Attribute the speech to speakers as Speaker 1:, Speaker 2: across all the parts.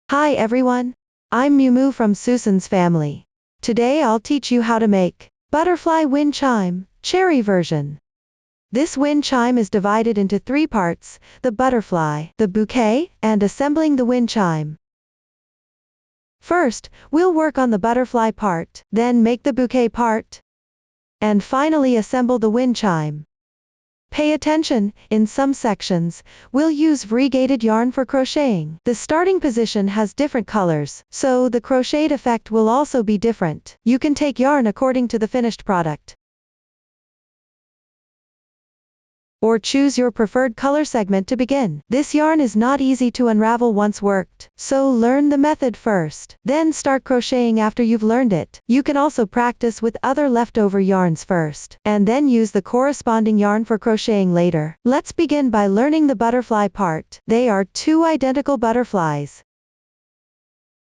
Speaker 1: Hi everyone, I'm Miu from Susan's family. Today I'll teach you how to make butterfly wind chime, cherry version. This wind chime is divided into 3 parts, the butterfly, the bouquet, and assembling the wind chime. First, we'll work on the butterfly part, then make the bouquet part, and finally assemble the wind chime. Pay attention, in some sections, we'll use variegated yarn for crocheting. The starting position has different colors, so the crocheted effect will also be different. You can take yarn according to the finished product, or choose your preferred color segment to begin. This yarn is not easy to unravel once worked, so learn the method first. Then start crocheting after you've learned it. You can also practice with other leftover yarns first, and then use the corresponding yarn for crocheting later. Let's begin by learning the butterfly part. They are 2 identical butterflies.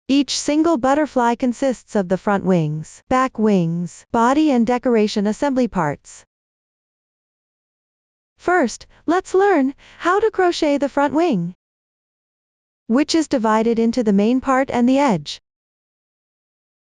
Speaker 1: Each single butterfly consists of the front wings, back wings, body and decoration assembly parts. First, let's learn how to crochet the front wing, which is divided into the main part and the edge.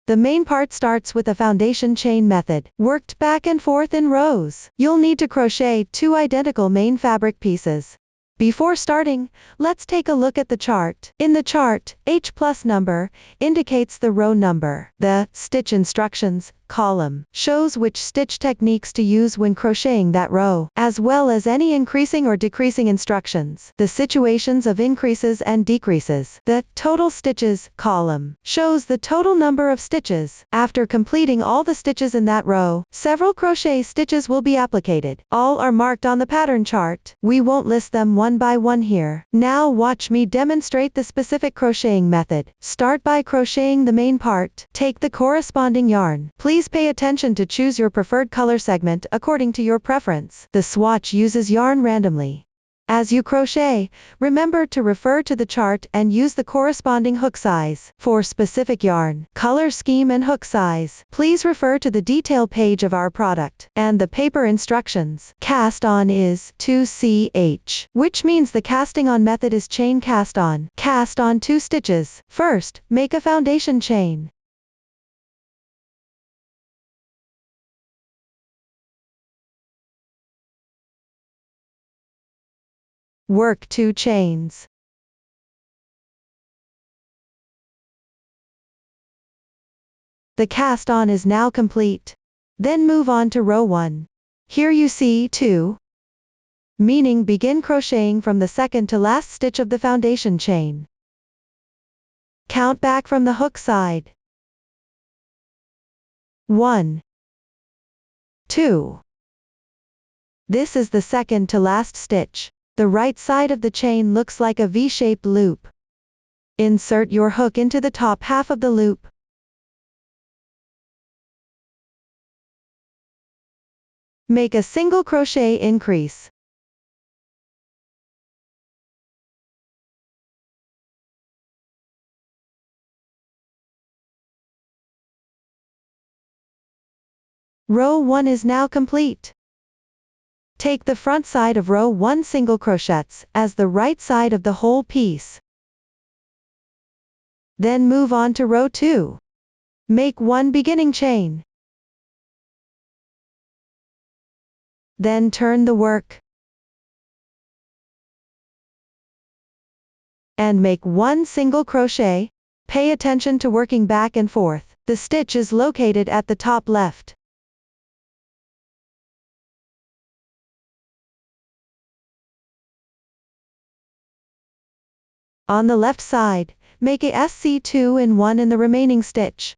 Speaker 1: The main part starts with a foundation chain method, worked back and forth in rows. You'll need to crochet 2 identical main fabric pieces. Before starting, let's take a look at the chart. In the chart, H+ number indicates the row number. The stitch instructions column shows which stitch techniques to use when crocheting that row, as well as any increasing or decreasing instructions. The situations of increases and decreases. The total stitches column shows the total number of stitches. After completing all the stitches in that row, several crochet stitches will be applicated. All are marked on the pattern chart. We won't list them one by one here. Now watch me demonstrate the specific crocheting method. Start by crocheting the main part. Take the corresponding yarn. Please pay attention to choose your preferred color segment according to your preference. The swatch uses yarn randomly. As you crochet, remember to refer to the chart and use the corresponding hook size. For specific yarn, color scheme and hook size, please refer to the detail page of our product and the paper instructions. Cast on is 2ch, which means the casting on method is chain cast on. Cast on 2 stitches. First, make a foundation chain. Work 2 chains. The cast on is now complete. Then move on to row 1. Here you see 2, meaning begin crocheting from the second to last stitch of the foundation chain. Count back from the hook side. 1, 2. This is the second to last stitch. The right side of the chain looks like a V-shaped loop. Insert your hook into the top half of the loop. Make a single crochet increase. Row 1 is now complete. Take the front side of row 1 single crochets as the right side of the whole piece. Then move on to row 2. Make 1 beginning chain. Then turn the work and make 1 single crochet. Pay attention to working back and forth. The stitch is located at the top left. On the left side, make a SC2 and 1 in the remaining stitch.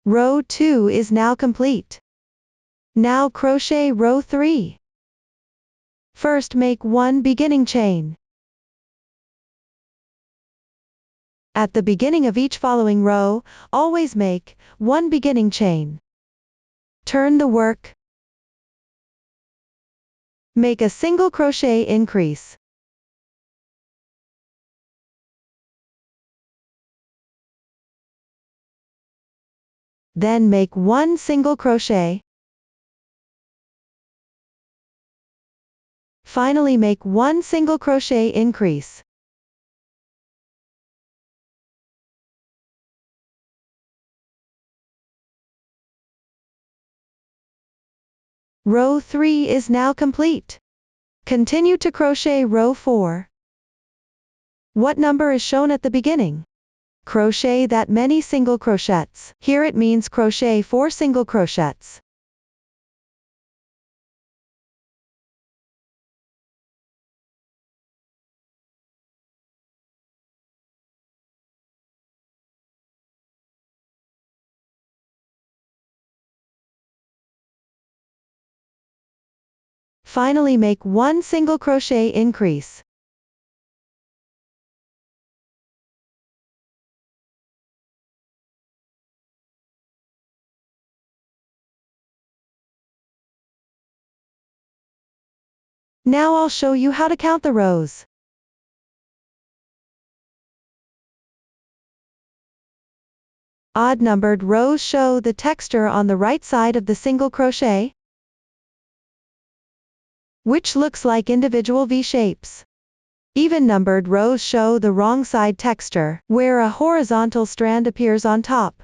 Speaker 1: Row 2 is now complete. Now crochet row 3. First make 1 beginning chain. At the beginning of each following row, always make 1 beginning chain. Turn the work. Make a single crochet increase. Then make 1 single crochet. Finally make 1 single crochet increase. Row 3 is now complete. Continue to crochet row 4. What number is shown at the beginning? Crochet that many single crochets. Here it means crochet 4 single crochets. Finally make 1 single crochet increase. Now I'll show you how to count the rows. Odd-numbered rows show the texture on the right side of the single crochet, which looks like individual V-shapes. Even-numbered rows show the wrong side texture, where a horizontal strand appears on top.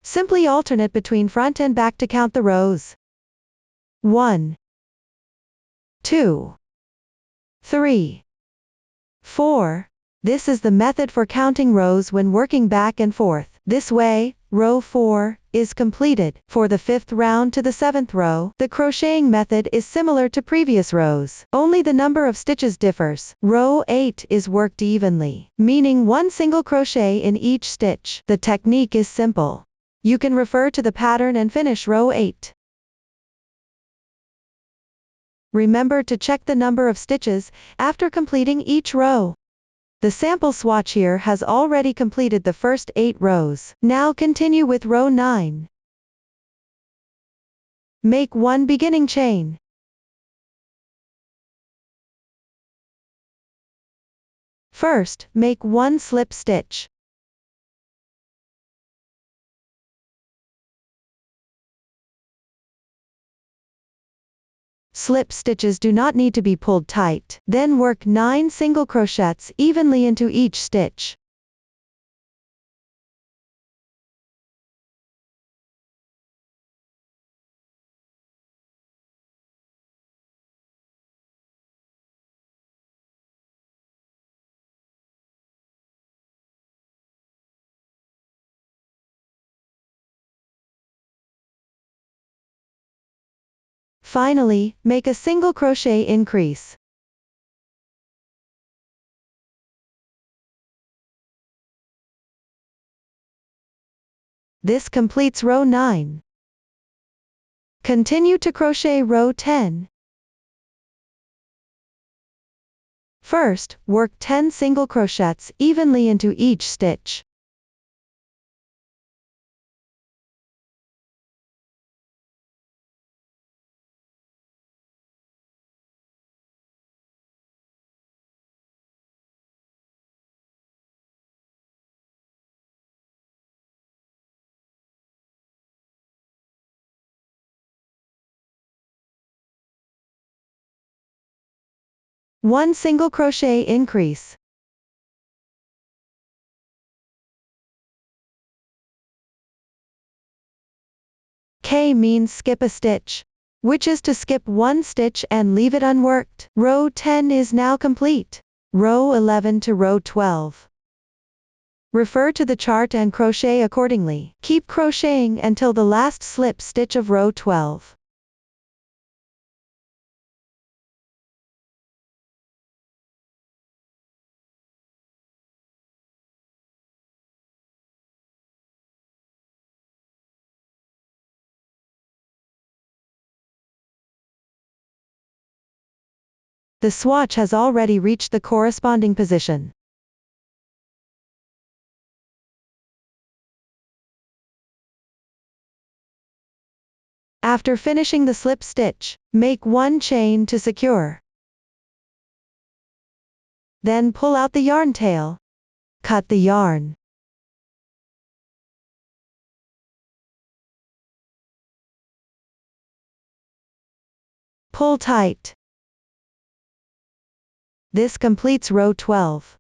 Speaker 1: Simply alternate between front and back to count the rows. 1, 2, 3, 4. This is the method for counting rows when working back and forth. This way, row 4 is completed. For the 5th round to the 7th row, the crocheting method is similar to previous rows, only the number of stitches differs. Row 8 is worked evenly, meaning 1 single crochet in each stitch. The technique is simple. You can refer to the pattern and finish row 8. Remember to check the number of stitches after completing each row. The sample swatch here has already completed the first 8 rows. Now continue with row 9. Make 1 beginning chain. First, make 1 slip stitch. Slip stitches do not need to be pulled tight. Then work 9 single crochets evenly into each stitch. Finally, make a single crochet increase. This completes row 9. Continue to crochet row 10. First, work 10 single crochets evenly into each stitch. One single crochet increase. K means skip a stitch, which is to skip 1 stitch and leave it unworked. Row 10 is now complete. Row 11 to row 12. Refer to the chart and crochet accordingly. Keep crocheting until the last slip stitch of row 12. The swatch has already reached the corresponding position. After finishing the slip stitch, make 1 chain to secure. Then pull out the yarn tail. Cut the yarn. Pull tight. This completes row 12.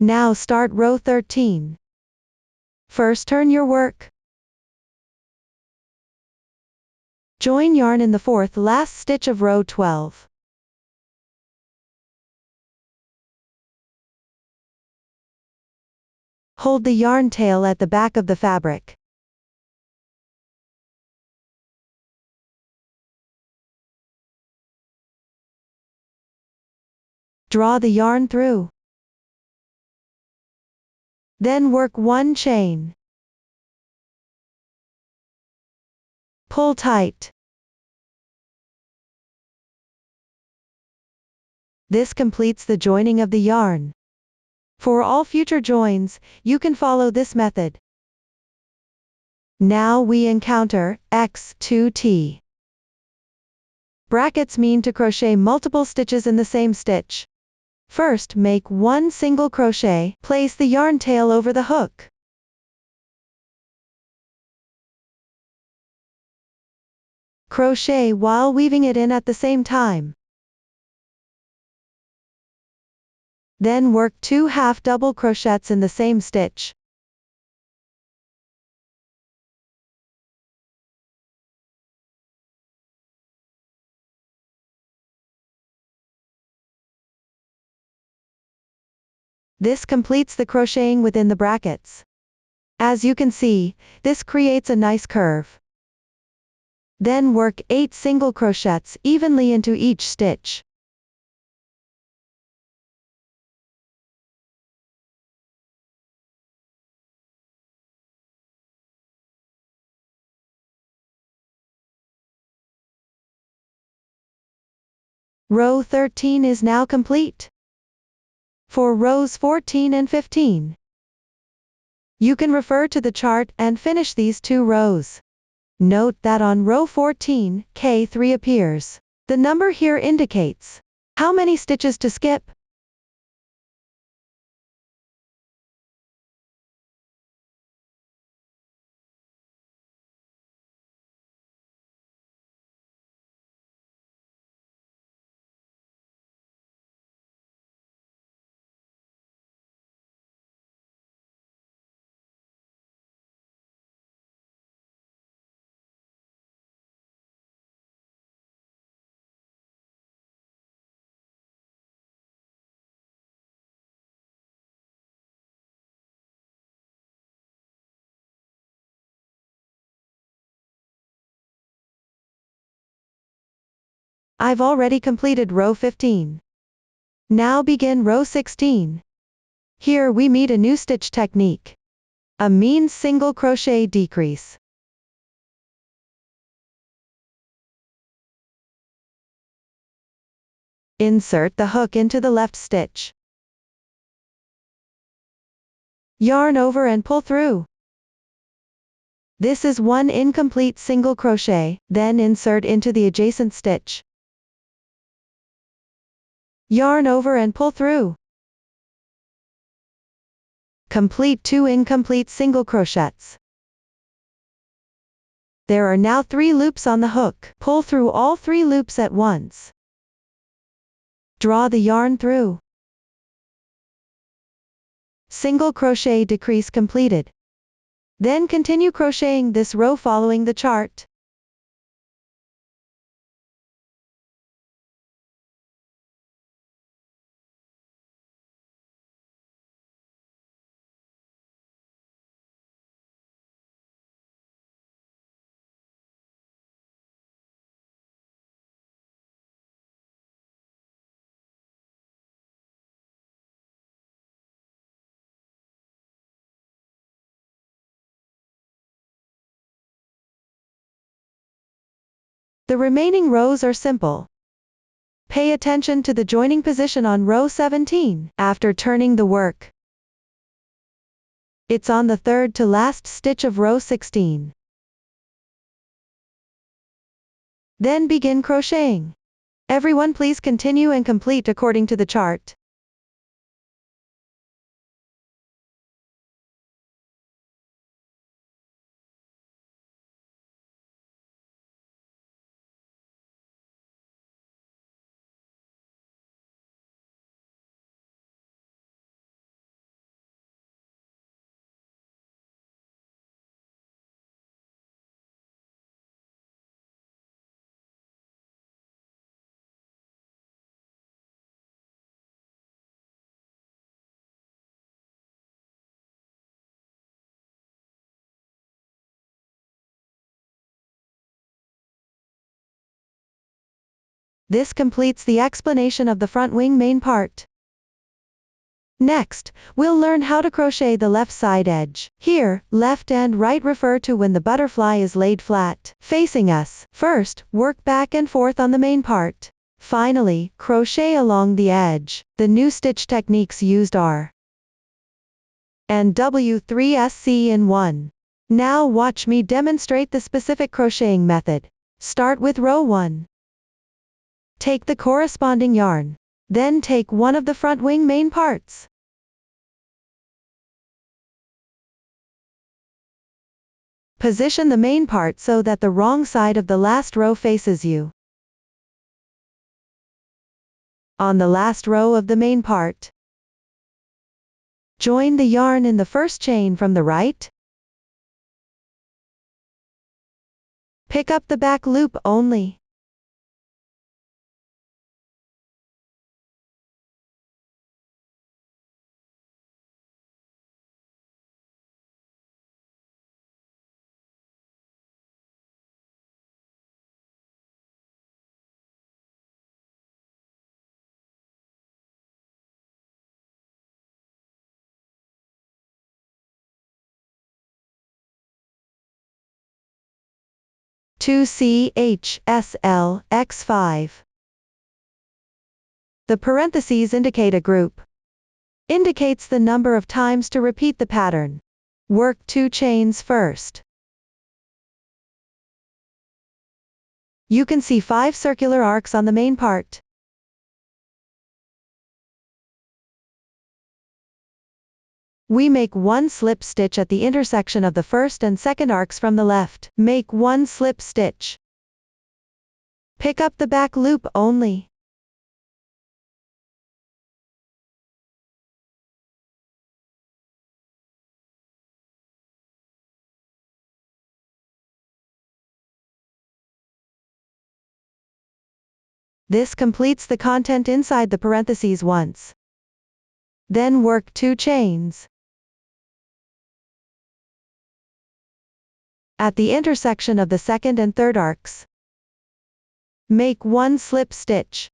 Speaker 1: Now start row 13. First turn your work. Join yarn in the fourth last stitch of row 12. Hold the yarn tail at the back of the fabric. Draw the yarn through. Then work 1 chain. Pull tight. This completes the joining of the yarn. For all future joins, you can follow this method. Now we encounter X2T. Brackets mean to crochet multiple stitches in the same stitch. First, make 1 single crochet, place the yarn tail over the hook. Crochet while weaving it in at the same time. Then work 2 half double crochets in the same stitch. This completes the crocheting within the brackets. As you can see, this creates a nice curve. Then work 8 single crochets evenly into each stitch. Row 13 is now complete. For rows 14 and 15, you can refer to the chart and finish these 2 rows. Note that on row 14, K3 appears. The number here indicates how many stitches to skip. I've already completed row 15. Now begin row 16. Here we meet a new stitch technique. A mean single crochet decrease. Insert the hook into the left stitch. Yarn over and pull through. This is 1 incomplete single crochet, then insert into the adjacent stitch. Yarn over and pull through. Complete 2 incomplete single crochets. There are now 3 loops on the hook. Pull through all 3 loops at once. Draw the yarn through. Single crochet decrease completed. Then continue crocheting this row following the chart. The remaining rows are simple. Pay attention to the joining position on row 17 after turning the work. It's on the 3rd to last stitch of row 16. Then begin crocheting. Everyone please continue and complete according to the chart. This completes the explanation of the front wing main part. Next, we'll learn how to crochet the left side edge. Here, left and right refer to when the butterfly is laid flat, facing us. First, work back and forth on the main part. Finally, crochet along the edge. The new stitch techniques used are and W3SC in 1. Now watch me demonstrate the specific crocheting method. Start with row 1. Take the corresponding yarn. Then take one of the front wing main parts. Position the main part so that the wrong side of the last row faces you. On the last row of the main part, join the yarn in the first chain from the right. Pick up the back loop only. CHSLX5. The parentheses indicate a group. Indicates the number of times to repeat the pattern. Work 2 chains first. You can see 5 circular arcs on the main part. We make 1 slip stitch at the intersection of the first and second arcs from the left. Make 1 slip stitch. Pick up the back loop only. This completes the content inside the parentheses once. Then work 2 chains. At the intersection of the second and third arcs, make 1 slip stitch.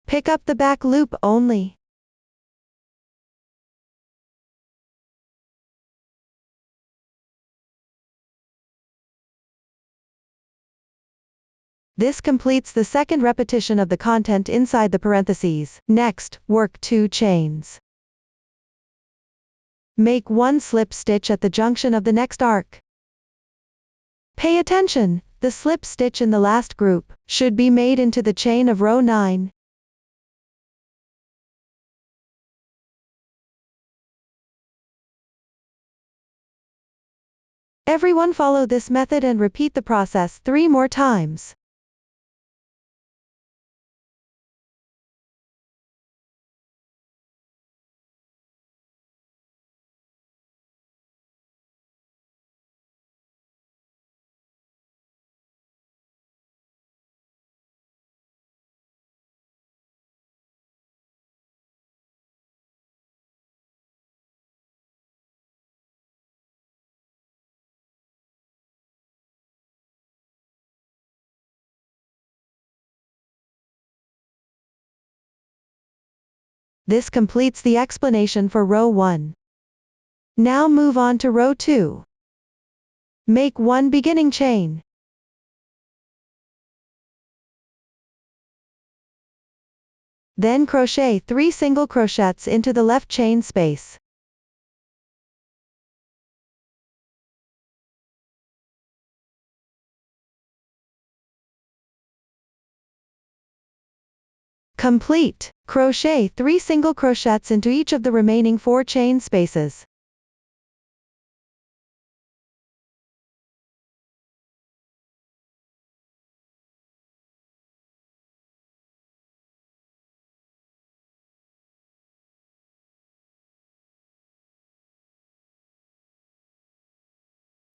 Speaker 1: Pick up the back loop only. This completes the second repetition of the content inside the parentheses. Next, work 2 chains. Make 1 slip stitch at the junction of the next arc. Pay attention, the slip stitch in the last group should be made into the chain of row 9. Everyone follow this method and repeat the process 3 more times. This completes the explanation for row 1. Now move on to row 2. Make 1 beginning chain. Then crochet 3 single crochets into the left chain space. Complete. Crochet 3 single crochets into each of the remaining 4 chain spaces.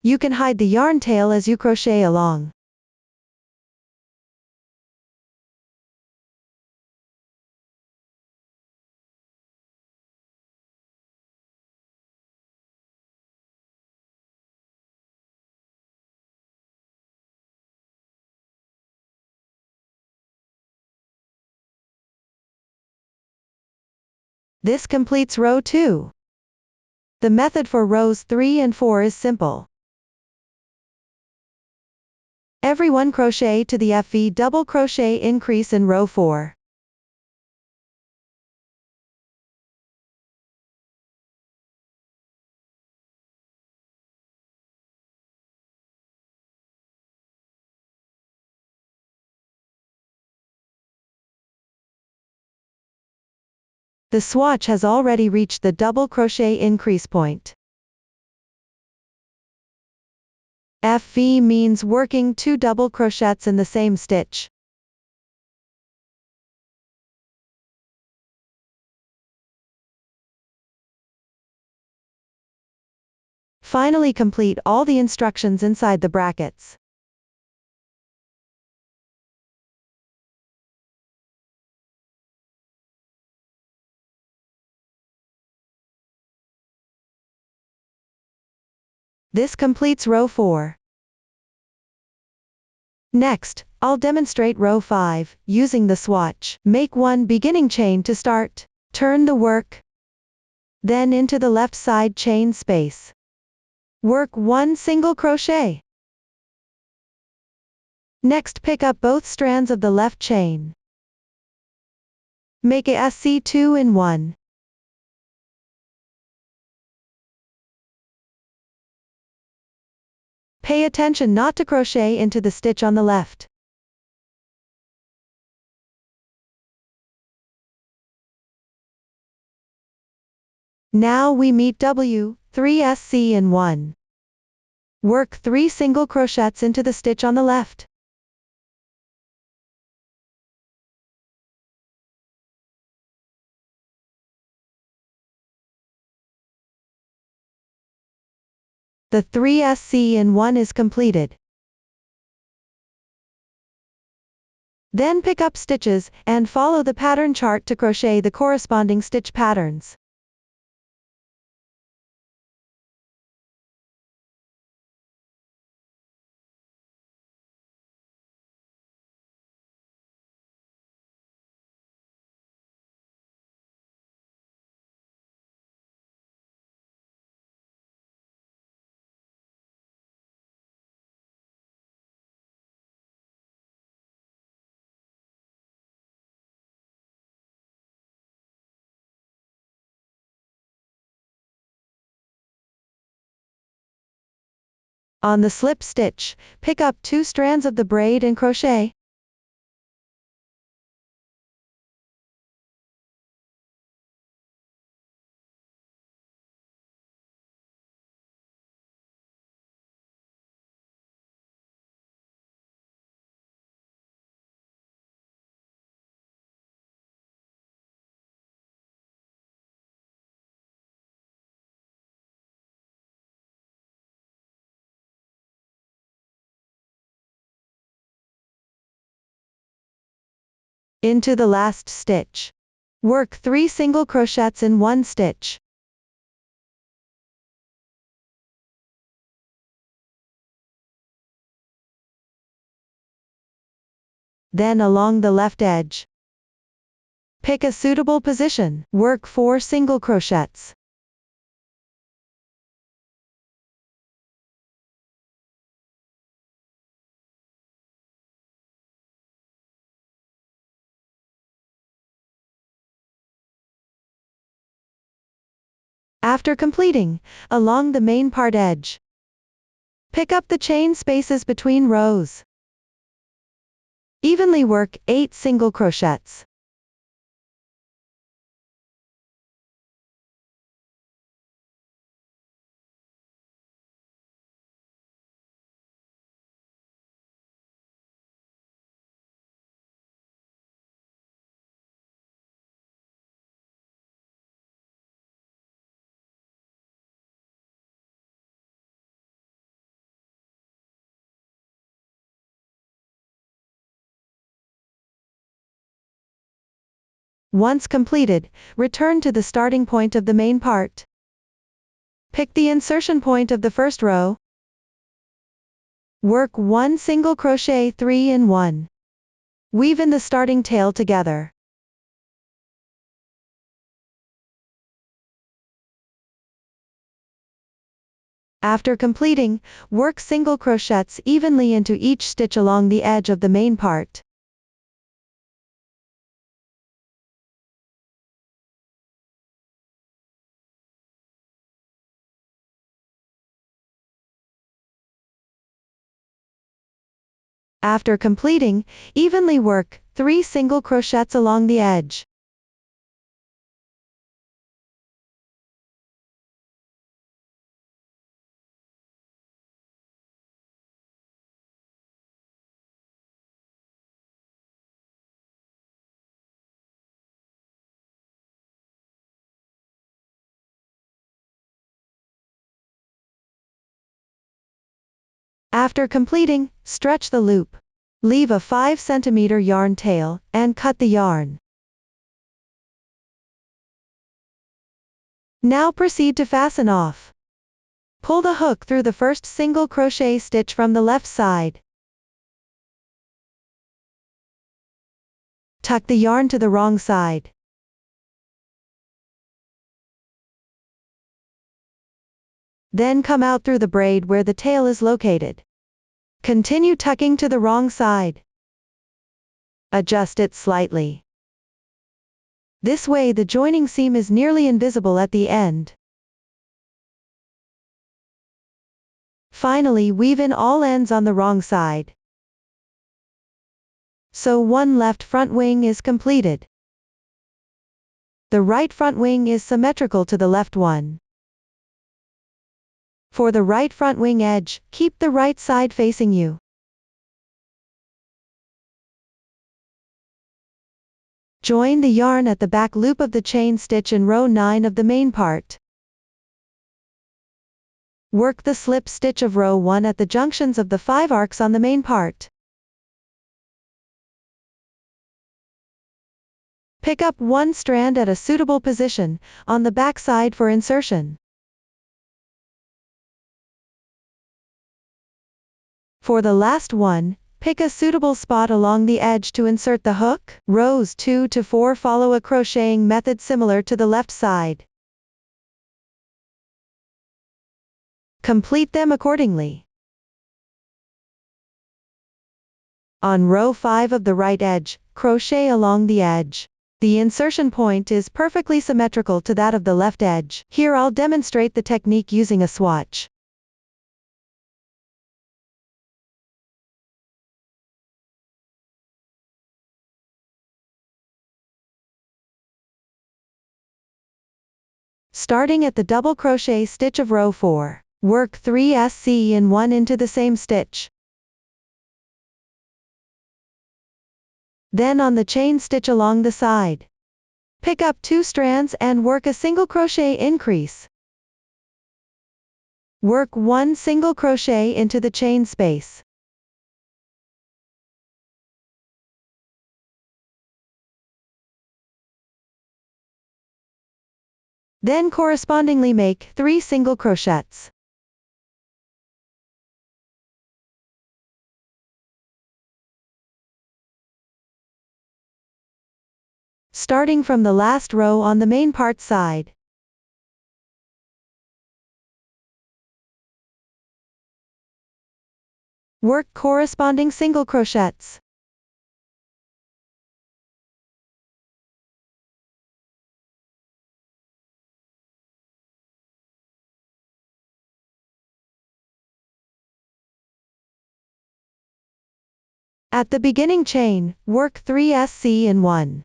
Speaker 1: You can hide the yarn tail as you crochet along. This completes row 2. The method for rows 3 and 4 is simple. Every 1 crochet to the FV double crochet increase in row 4. The swatch has already reached the double crochet increase point. FV means working 2 double crochets in the same stitch. Finally complete all the instructions inside the brackets. This completes row 4. Next, I'll demonstrate row 5, using the swatch. Make 1 beginning chain to start. Turn the work. Then into the left side chain space. Work 1 single crochet. Next pick up both strands of the left chain. Make a SC2 in 1. Pay attention not to crochet into the stitch on the left. Now we meet W3SC in 1. Work 3 single crochets into the stitch on the left. The 3SC in 1 is completed. Then pick up stitches, and follow the pattern chart to crochet the corresponding stitch patterns. On the slip stitch, pick up 2 strands of the braid and crochet. Into the last stitch. Work 3 single crochets in 1 stitch. Then along the left edge. Pick a suitable position. Work 4 single crochets. After completing, along the main part edge, pick up the chain spaces between rows. Evenly work 8 single crochets. Once completed, return to the starting point of the main part. Pick the insertion point of the first row. Work 1 single crochet 3 in 1. Weave in the starting tail together. After completing, work single crochets evenly into each stitch along the edge of the main part. After completing, evenly work 3 single crochets along the edge. After completing, stretch the loop. Leave a 5 cm yarn tail, and cut the yarn. Now proceed to fasten off. Pull the hook through the first single crochet stitch from the left side. Tuck the yarn to the wrong side. Then come out through the braid where the tail is located. Continue tucking to the wrong side. Adjust it slightly. This way the joining seam is nearly invisible at the end. Finally, weave in all ends on the wrong side. So one left front wing is completed. The right front wing is symmetrical to the left one. For the right front wing edge, keep the right side facing you. Join the yarn at the back loop of the chain stitch in row 9 of the main part. Work the slip stitch of row 1 at the junctions of the 5 arcs on the main part. Pick up one strand at a suitable position, on the back side for insertion. For the last one, pick a suitable spot along the edge to insert the hook. Rows 2 to 4 follow a crocheting method similar to the left side. Complete them accordingly. On row 5 of the right edge, crochet along the edge. The insertion point is perfectly symmetrical to that of the left edge. Here I'll demonstrate the technique using a swatch. Starting at the double crochet stitch of row 4, work 3 SC in 1 into the same stitch. Then on the chain stitch along the side, pick up 2 strands and work a single crochet increase. Work 1 single crochet into the chain space. Then correspondingly make 3 single crochets. Starting from the last row on the main part side. Work corresponding single crochets. At the beginning chain, work 3 SC in 1.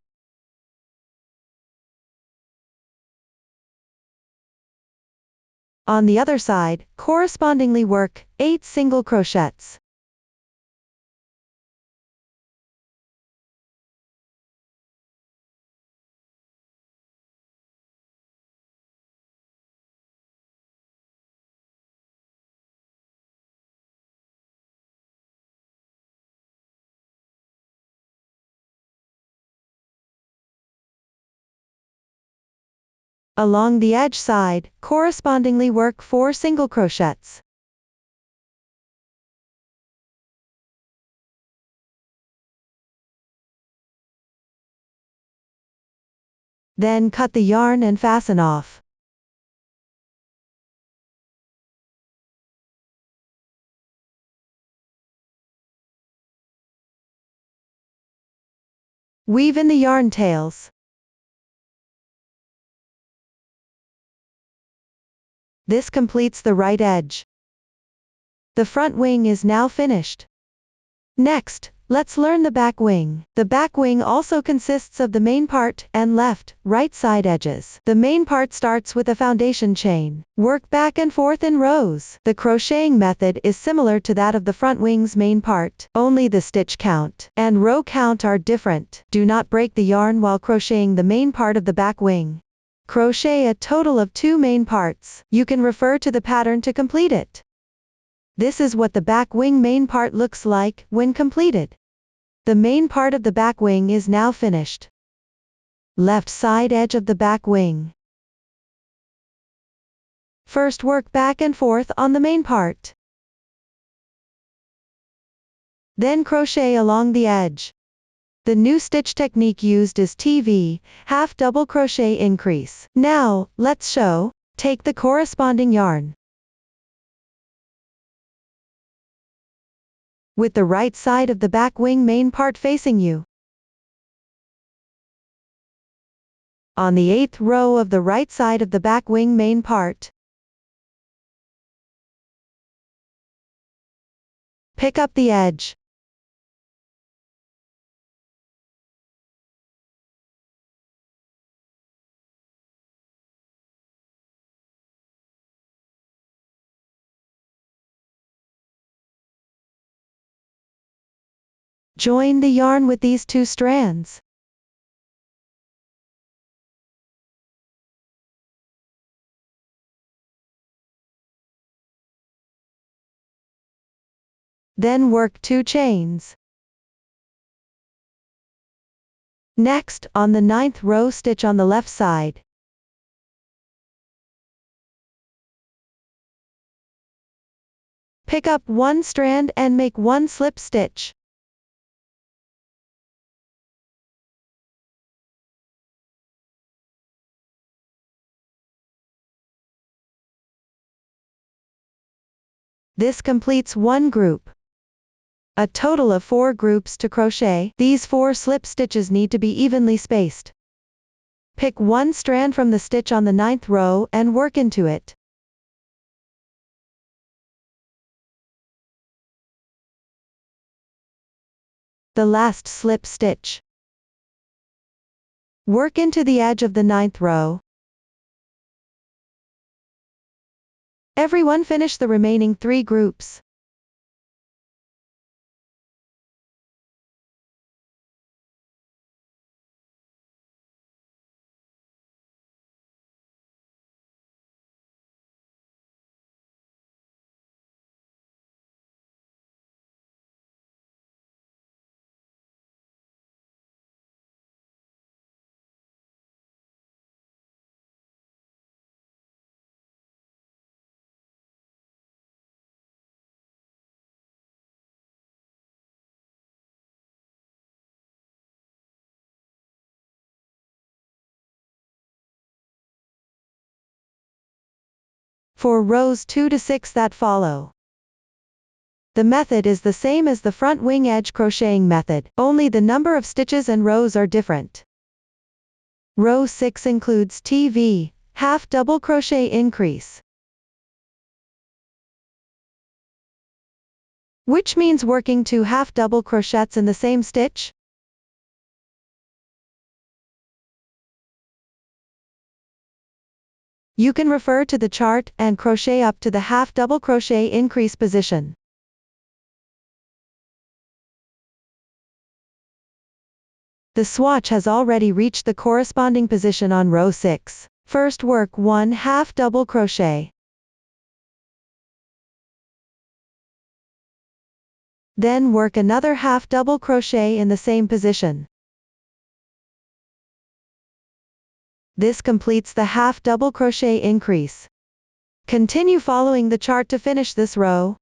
Speaker 1: On the other side, correspondingly work 8 single crochets. Along the edge side, correspondingly work 4 single crochets. Then cut the yarn and fasten off. Weave in the yarn tails. This completes the right edge. The front wing is now finished. Next, let's learn the back wing. The back wing also consists of the main part and left, right side edges. The main part starts with a foundation chain. Work back and forth in rows. The crocheting method is similar to that of the front wing's main part, only the stitch count and row count are different. Do not break the yarn while crocheting the main part of the back wing. Crochet a total of 2 main parts. You can refer to the pattern to complete it. This is what the back wing main part looks like when completed. The main part of the back wing is now finished. Left side edge of the back wing. First work back and forth on the main part. Then crochet along the edge. The new stitch technique used is TV, half double crochet increase. Now, let's show. Take the corresponding yarn. With the right side of the back wing main part facing you. On the 8th row of the right side of the back wing main part. Pick up the edge. Join the yarn with these 2 strands. Then work 2 chains. Next, on the 9th row stitch on the left side. Pick up 1 strand and make 1 slip stitch. This completes 1 group. A total of 4 groups to crochet. These 4 slip stitches need to be evenly spaced. Pick 1 strand from the stitch on the 9th row and work into it. The last slip stitch. Work into the edge of the 9th row. Everyone finish the remaining 3 groups. For rows 2 to 6 that follow. The method is the same as the front wing edge crocheting method, only the number of stitches and rows are different. Row 6 includes TV, half double crochet increase, which means working 2 half double crochets in the same stitch. You can refer to the chart and crochet up to the half double crochet increase position. The swatch has already reached the corresponding position on row 6. First work 1 half double crochet. Then work another half double crochet in the same position. This completes the half double crochet increase. Continue following the chart to finish this row.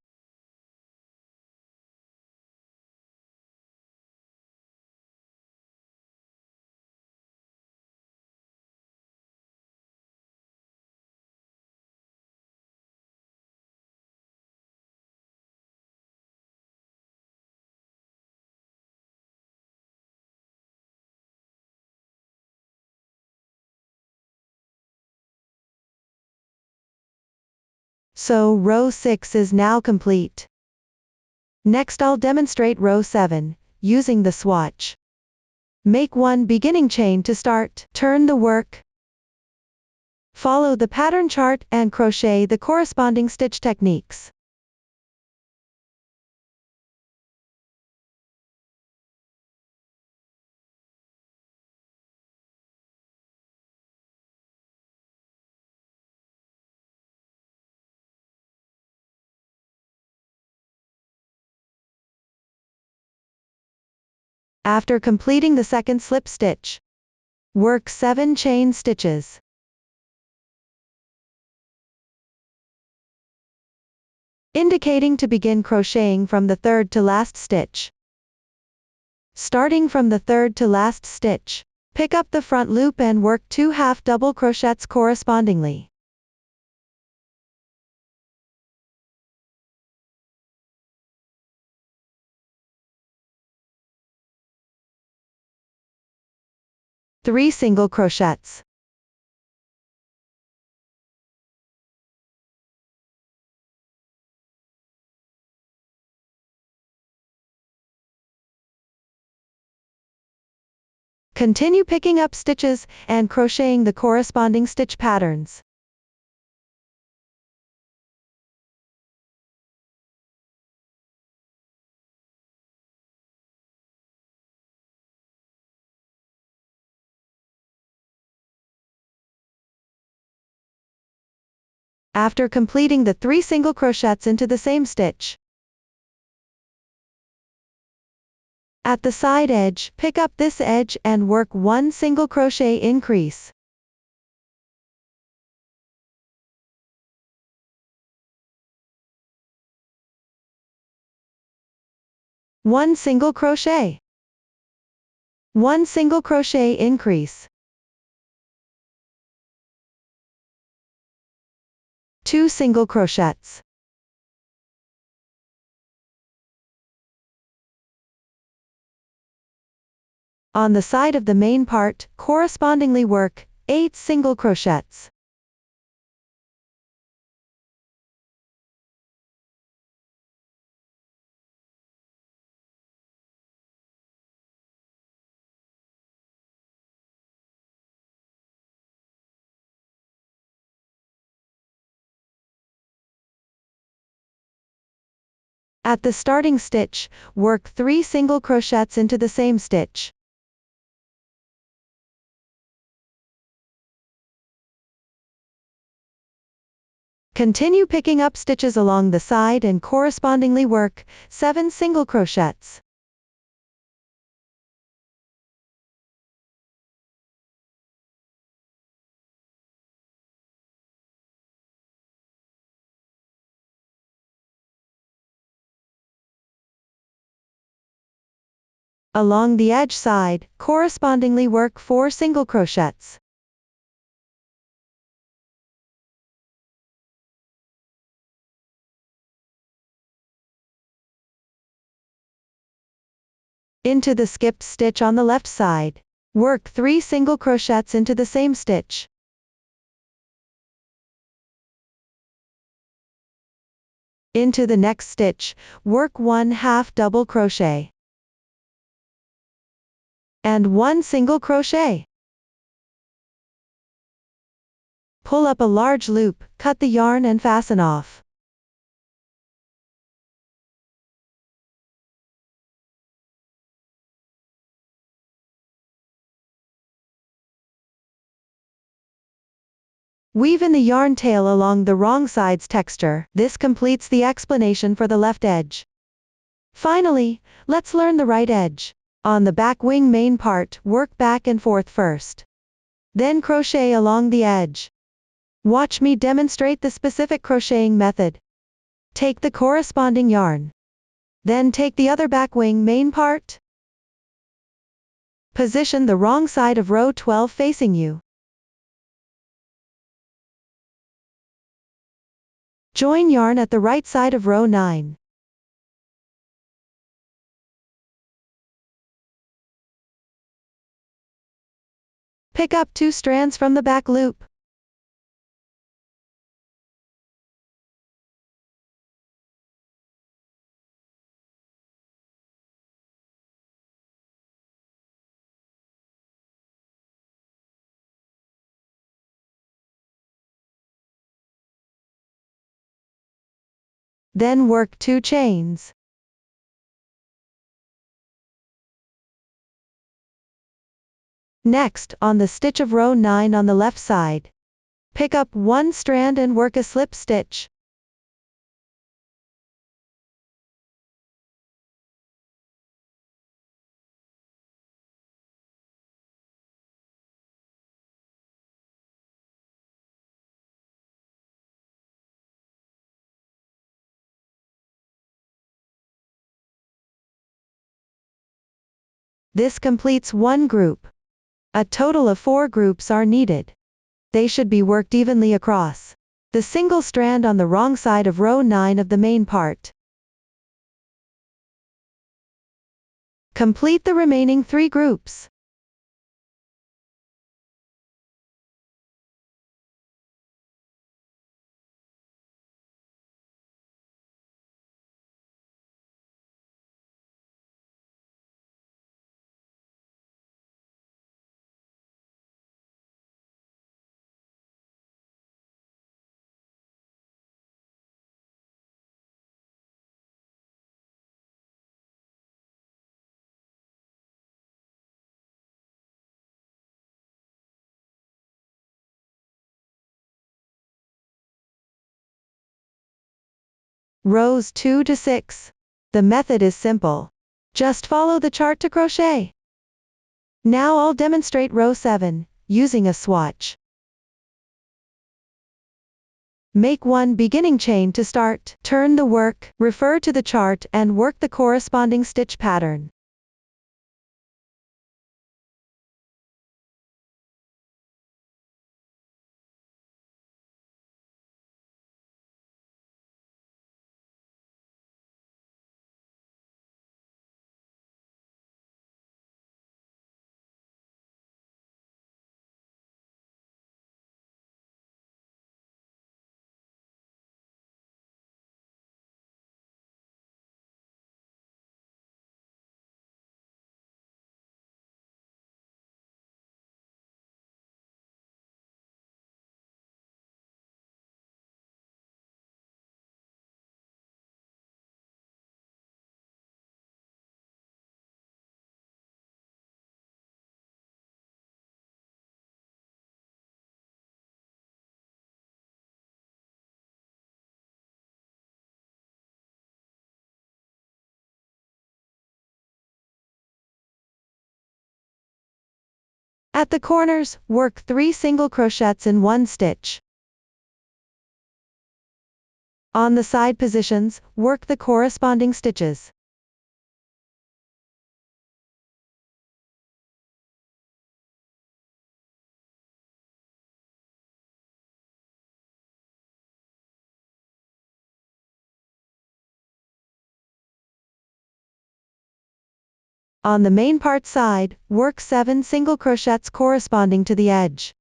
Speaker 1: So row 6 is now complete. Next I'll demonstrate row 7, using the swatch. Make one beginning chain to start, turn the work. Follow the pattern chart and crochet the corresponding stitch techniques. After completing the second slip stitch, work 7 chain stitches. Indicating to begin crocheting from the third to last stitch. Starting from the third to last stitch, pick up the front loop and work 2 half double crochets correspondingly. Three single crochets. Continue picking up stitches and crocheting the corresponding stitch patterns. After completing the 3 single crochets into the same stitch, at the side edge, pick up this edge and work 1 single crochet increase. One single crochet. 1 single crochet increase. 2 single crochets. On the side of the main part, correspondingly work 8 single crochets. At the starting stitch, work 3 single crochets into the same stitch. Continue picking up stitches along the side and correspondingly work 7 single crochets. Along the edge side, correspondingly work 4 single crochets. Into the skipped stitch on the left side, work 3 single crochets into the same stitch. Into the next stitch, work 1 half double crochet. And 1 single crochet. Pull up a large loop, cut the yarn and fasten off. Weave in the yarn tail along the wrong side's texture. This completes the explanation for the left edge. Finally, let's learn the right edge. On the back wing main part, work back and forth first. Then crochet along the edge. Watch me demonstrate the specific crocheting method. Take the corresponding yarn. Then take the other back wing main part. Position the wrong side of row 12 facing you. Join yarn at the right side of row 9. Pick up 2 strands from the back loop. Then work 2 chains. Next, on the stitch of row 9 on the left side, pick up 1 strand and work a slip stitch. This completes 1 group. A total of 4 groups are needed. They should be worked evenly across the single strand on the wrong side of row 9 of the main part. Complete the remaining 3 groups. Rows 2 to 6. The method is simple. Just follow the chart to crochet. Now I'll demonstrate row 7, using a swatch. Make 1 beginning chain to start. Turn the work, refer to the chart and work the corresponding stitch pattern. At the corners, work 3 single crochets in 1 stitch. On the side positions, work the corresponding stitches. On the main part side, work 7 single crochets corresponding to the edge.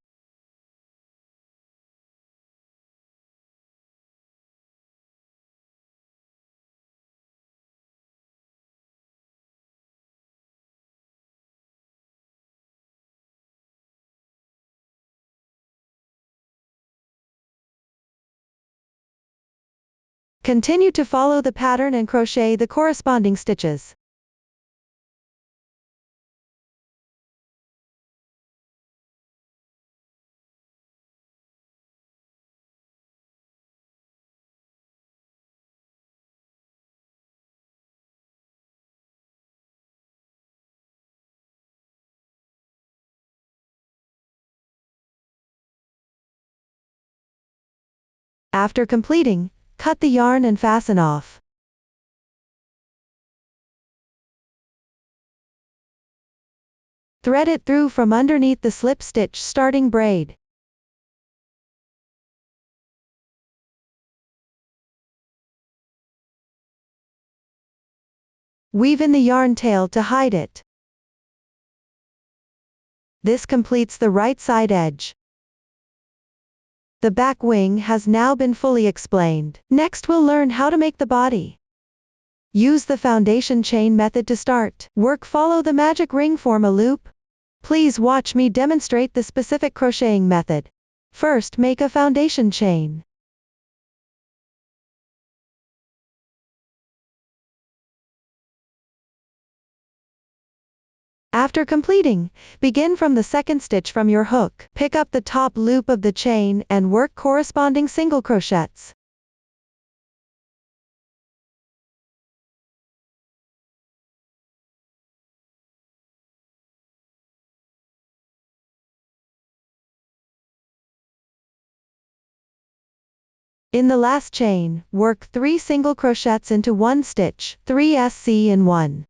Speaker 1: Continue to follow the pattern and crochet the corresponding stitches. After completing, cut the yarn and fasten off. Thread it through from underneath the slip stitch starting braid. Weave in the yarn tail to hide it. This completes the right side edge. The back wing has now been fully explained. Next we'll learn how to make the body. Use the foundation chain method to start. Follow the magic ring, form a loop. Please watch me demonstrate the specific crocheting method. First, make a foundation chain. After completing, begin from the second stitch from your hook. Pick up the top loop of the chain and work corresponding single crochets. In the last chain, work 3 single crochets into 1 stitch, 3 SC in 1.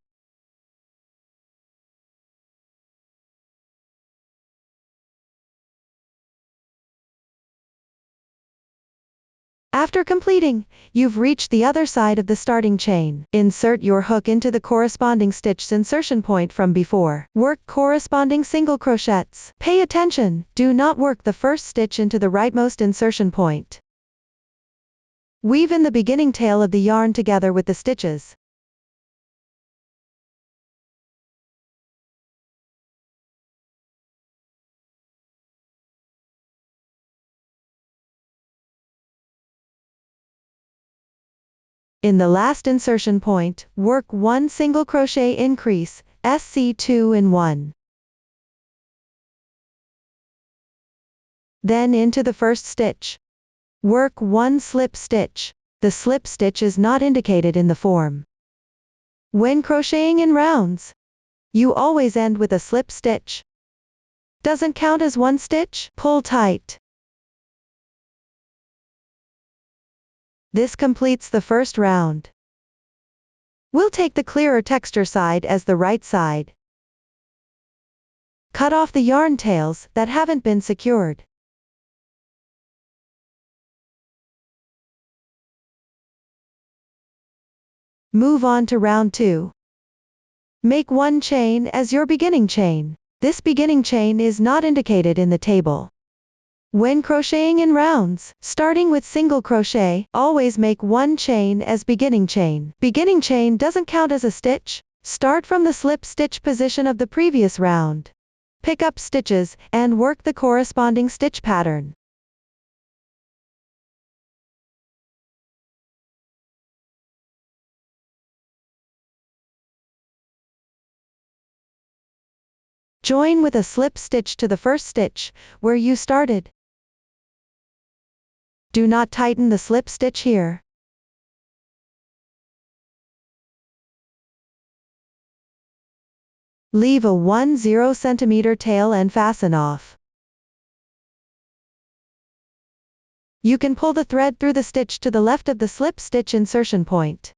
Speaker 1: After completing, you've reached the other side of the starting chain. Insert your hook into the corresponding stitch's insertion point from before. Work corresponding single crochets. Pay attention, do not work the first stitch into the rightmost insertion point. Weave in the beginning tail of the yarn together with the stitches. In the last insertion point, work 1 single crochet increase, SC2 in 1. Then into the first stitch. Work 1 slip stitch. The slip stitch is not indicated in the form. When crocheting in rounds, you always end with a slip stitch. Doesn't count as 1 stitch? Pull tight. This completes the first round. We'll take the clearer texture side as the right side. Cut off the yarn tails that haven't been secured. Move on to round 2. Make 1 chain as your beginning chain. This beginning chain is not indicated in the table. When crocheting in rounds, starting with single crochet, always make 1 chain as beginning chain. Beginning chain doesn't count as a stitch. Start from the slip stitch position of the previous round. Pick up stitches and work the corresponding stitch pattern. Join with a slip stitch to the first stitch, where you started. Do not tighten the slip stitch here. Leave a 10 cm tail and fasten off. You can pull the thread through the stitch to the left of the slip stitch insertion point.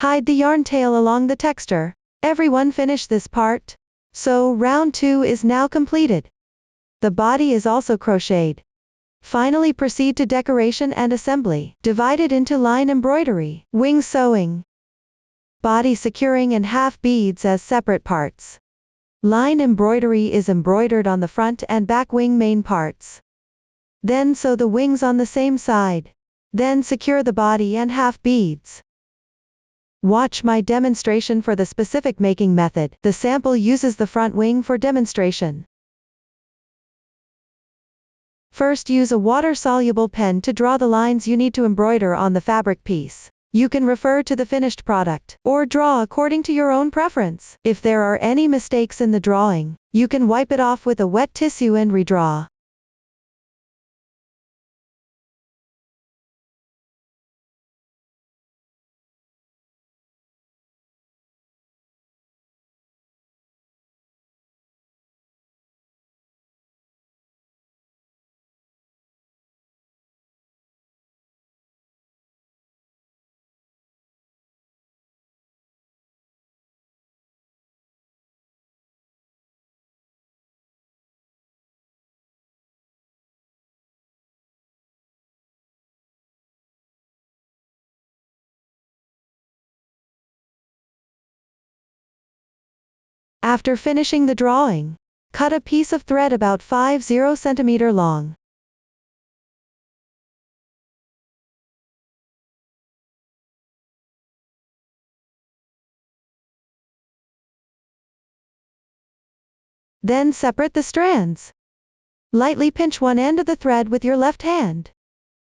Speaker 1: Hide the yarn tail along the texture. Everyone finish this part. So round 2 is now completed. The body is also crocheted. Finally proceed to decoration and assembly. Divided into line embroidery, wing sewing, body securing and half beads as separate parts. Line embroidery is embroidered on the front and back wing main parts. Then sew the wings on the same side. Then secure the body and half beads. Watch my demonstration for the specific making method. The sample uses the front wing for demonstration. First, use a water-soluble pen to draw the lines you need to embroider on the fabric piece. You can refer to the finished product, or draw according to your own preference. If there are any mistakes in the drawing, you can wipe it off with a wet tissue and redraw. After finishing the drawing, cut a piece of thread about 50 cm long. Then separate the strands. Lightly pinch one end of the thread with your left hand.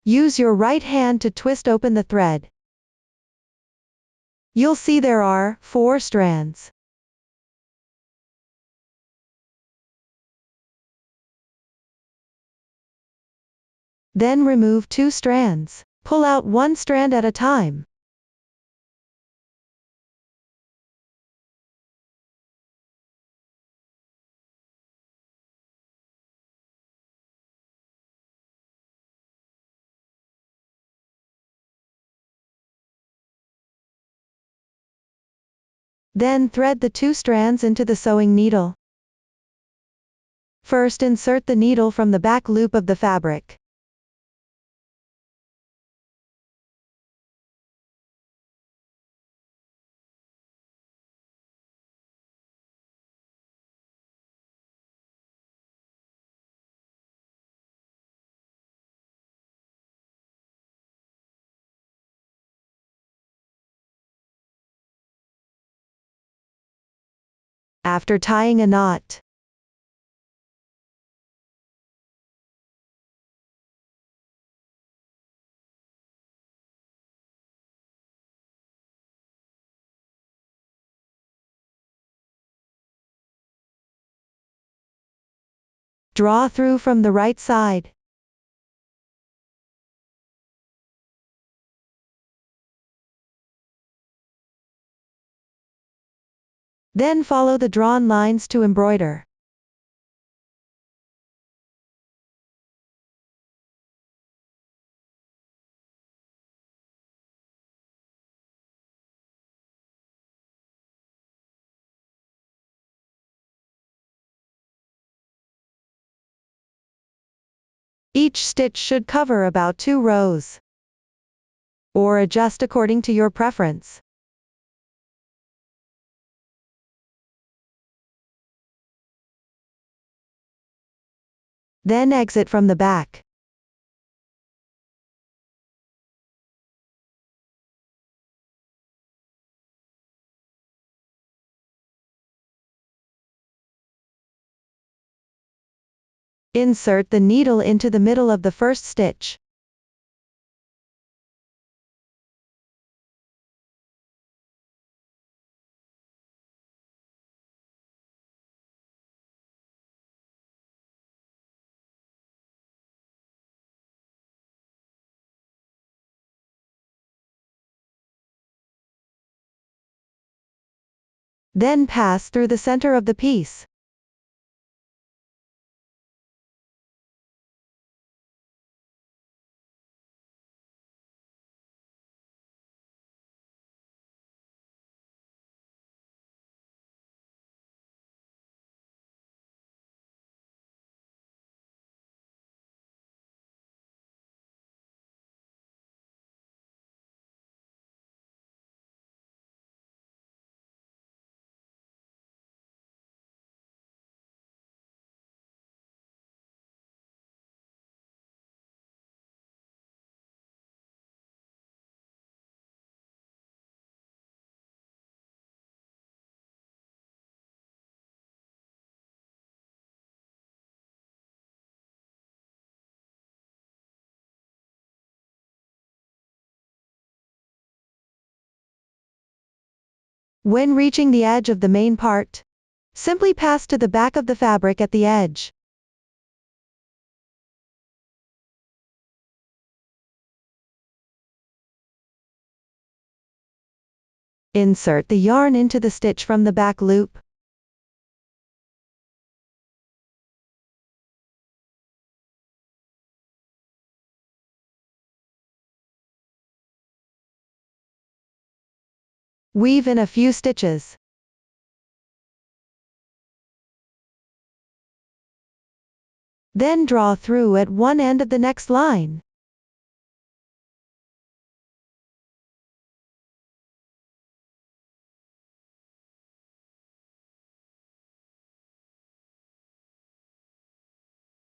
Speaker 1: Use your right hand to twist open the thread. You'll see there are 4 strands. Then remove 2 strands. Pull out 1 strand at a time. Then thread the 2 strands into the sewing needle. First insert the needle from the back loop of the fabric. After tying a knot, draw through from the right side. Then follow the drawn lines to embroider. Each stitch should cover about 2 rows. Or adjust according to your preference. Then exit from the back. Insert the needle into the middle of the first stitch. Then pass through the center of the piece. When reaching the edge of the main part, simply pass to the back of the fabric at the edge. Insert the yarn into the stitch from the back loop. Weave in a few stitches. Then draw through at one end of the next line.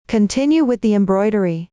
Speaker 1: Continue with the embroidery.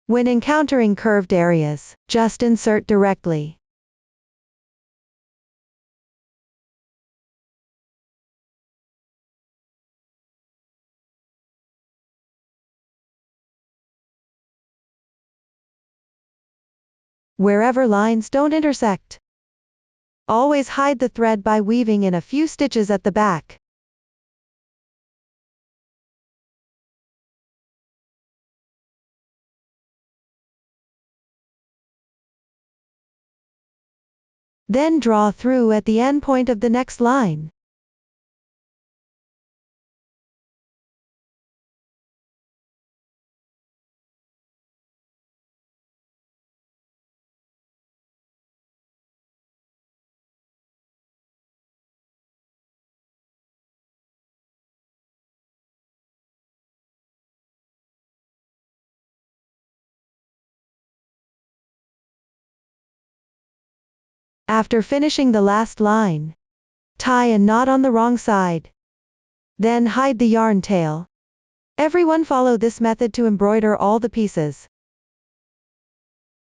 Speaker 1: When encountering curved areas, just insert directly. Wherever lines don't intersect, always hide the thread by weaving in a few stitches at the back. Then draw through at the end point of the next line. After finishing the last line, tie a knot on the wrong side. Then hide the yarn tail. Everyone follow this method to embroider all the pieces.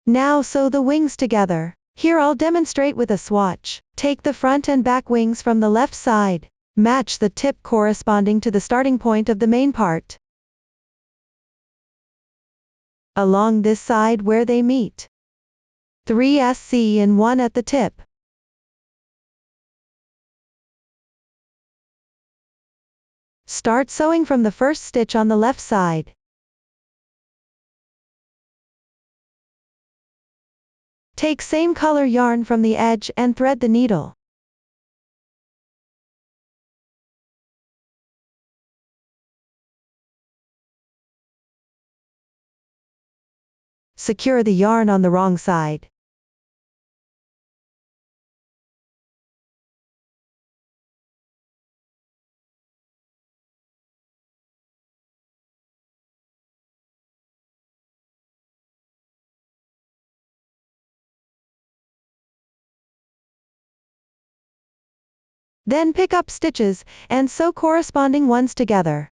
Speaker 1: Now sew the wings together. Here I'll demonstrate with a swatch. Take the front and back wings from the left side. Match the tip corresponding to the starting point of the main part. Along this side where they meet. 3 SC and 1 at the tip. Start sewing from the first stitch on the left side. Take same color yarn from the edge and thread the needle. Secure the yarn on the wrong side. Then pick up stitches, and sew corresponding ones together.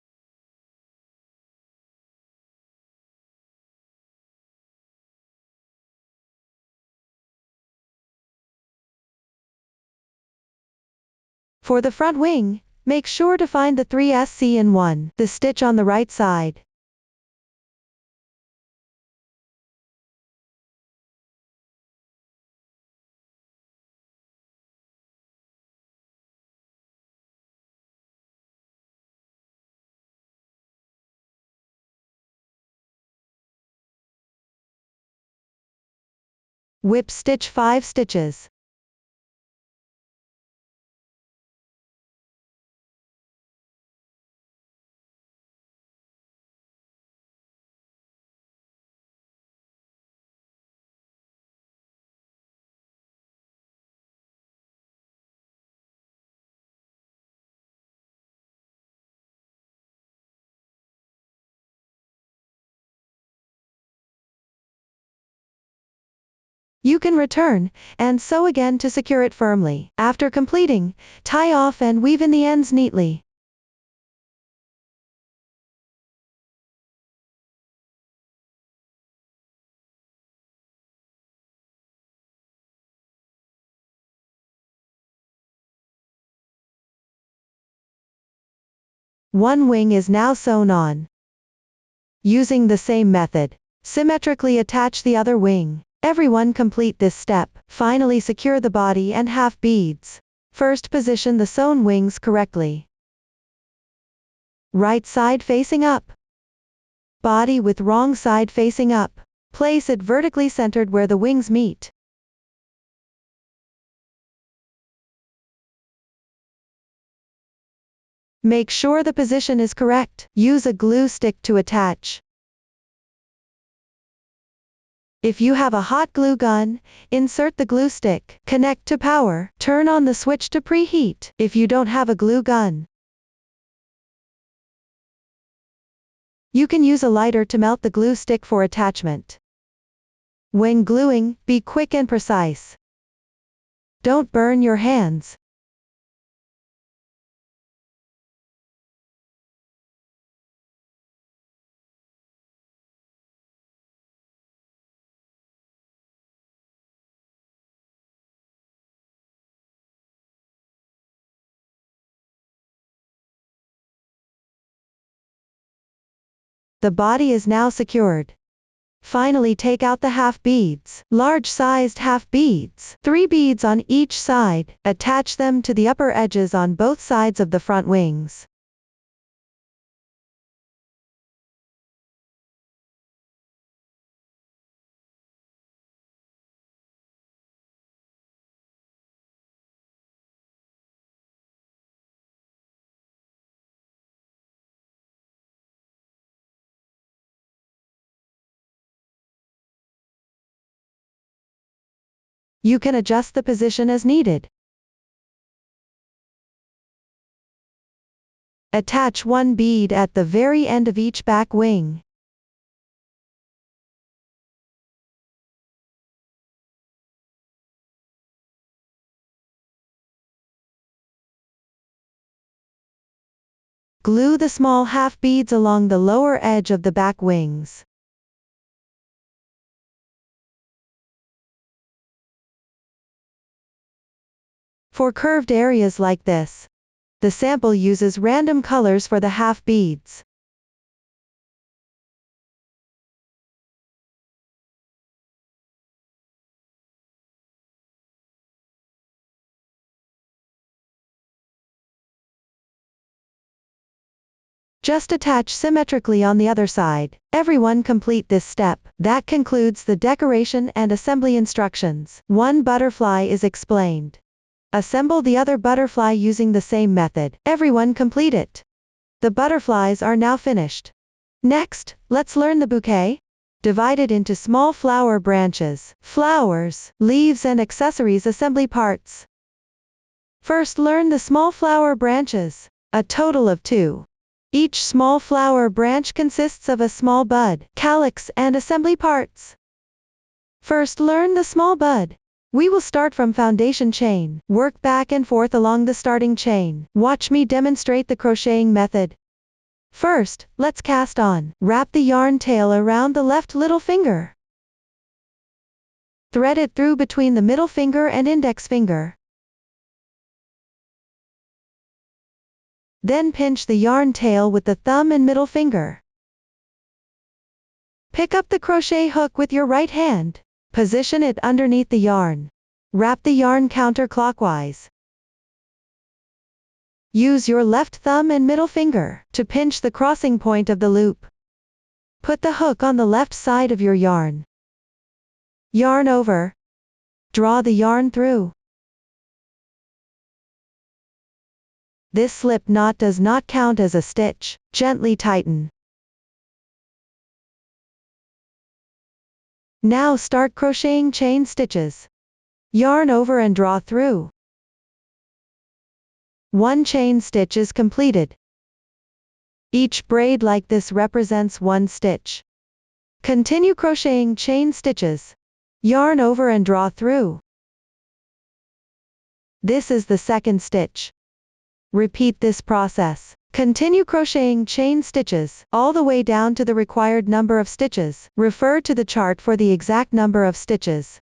Speaker 1: For the front wing, make sure to find the 3 SC in 1, the stitch on the right side. Whip stitch 5 stitches. You can return, and sew again to secure it firmly. After completing, tie off and weave in the ends neatly. One wing is now sewn on. Using the same method, symmetrically attach the other wing. Everyone complete this step. Finally secure the body and half beads. First position the sewn wings correctly. Right side facing up. Body with wrong side facing up. Place it vertically centered where the wings meet. Make sure the position is correct. Use a glue stick to attach. If you have a hot glue gun, insert the glue stick. Connect to power. Turn on the switch to preheat. If you don't have a glue gun, you can use a lighter to melt the glue stick for attachment. When gluing, be quick and precise. Don't burn your hands. The body is now secured. Finally, take out the half beads, large-sized half beads, 3 beads on each side, attach them to the upper edges on both sides of the front wings. You can adjust the position as needed. Attach 1 bead at the very end of each back wing. Glue the small half beads along the lower edge of the back wings. For curved areas like this, the sample uses random colors for the half beads. Just attach symmetrically on the other side. Everyone complete this step. That concludes the decoration and assembly instructions. One butterfly is explained. Assemble the other butterfly using the same method. Everyone complete it. The butterflies are now finished. Next, let's learn the bouquet. Divide it into small flower branches, flowers, leaves and accessories assembly parts. First, learn the small flower branches. A total of 2. Each small flower branch consists of a small bud, calyx and assembly parts. First, learn the small bud. We will start from foundation chain. Work back and forth along the starting chain. Watch me demonstrate the crocheting method. First, let's cast on. Wrap the yarn tail around the left little finger. Thread it through between the middle finger and index finger. Then pinch the yarn tail with the thumb and middle finger. Pick up the crochet hook with your right hand. Position it underneath the yarn. Wrap the yarn counterclockwise. Use your left thumb and middle finger to pinch the crossing point of the loop. Put the hook on the left side of your yarn. Yarn over. Draw the yarn through. This slip knot does not count as a stitch. Gently tighten. Now start crocheting chain stitches. Yarn over and draw through. 1 chain stitch is completed. Each braid like this represents 1 stitch. Continue crocheting chain stitches. Yarn over and draw through. This is the second stitch. Repeat this process. Continue crocheting chain stitches all the way down to the required number of stitches. Refer to the chart for the exact number of stitches.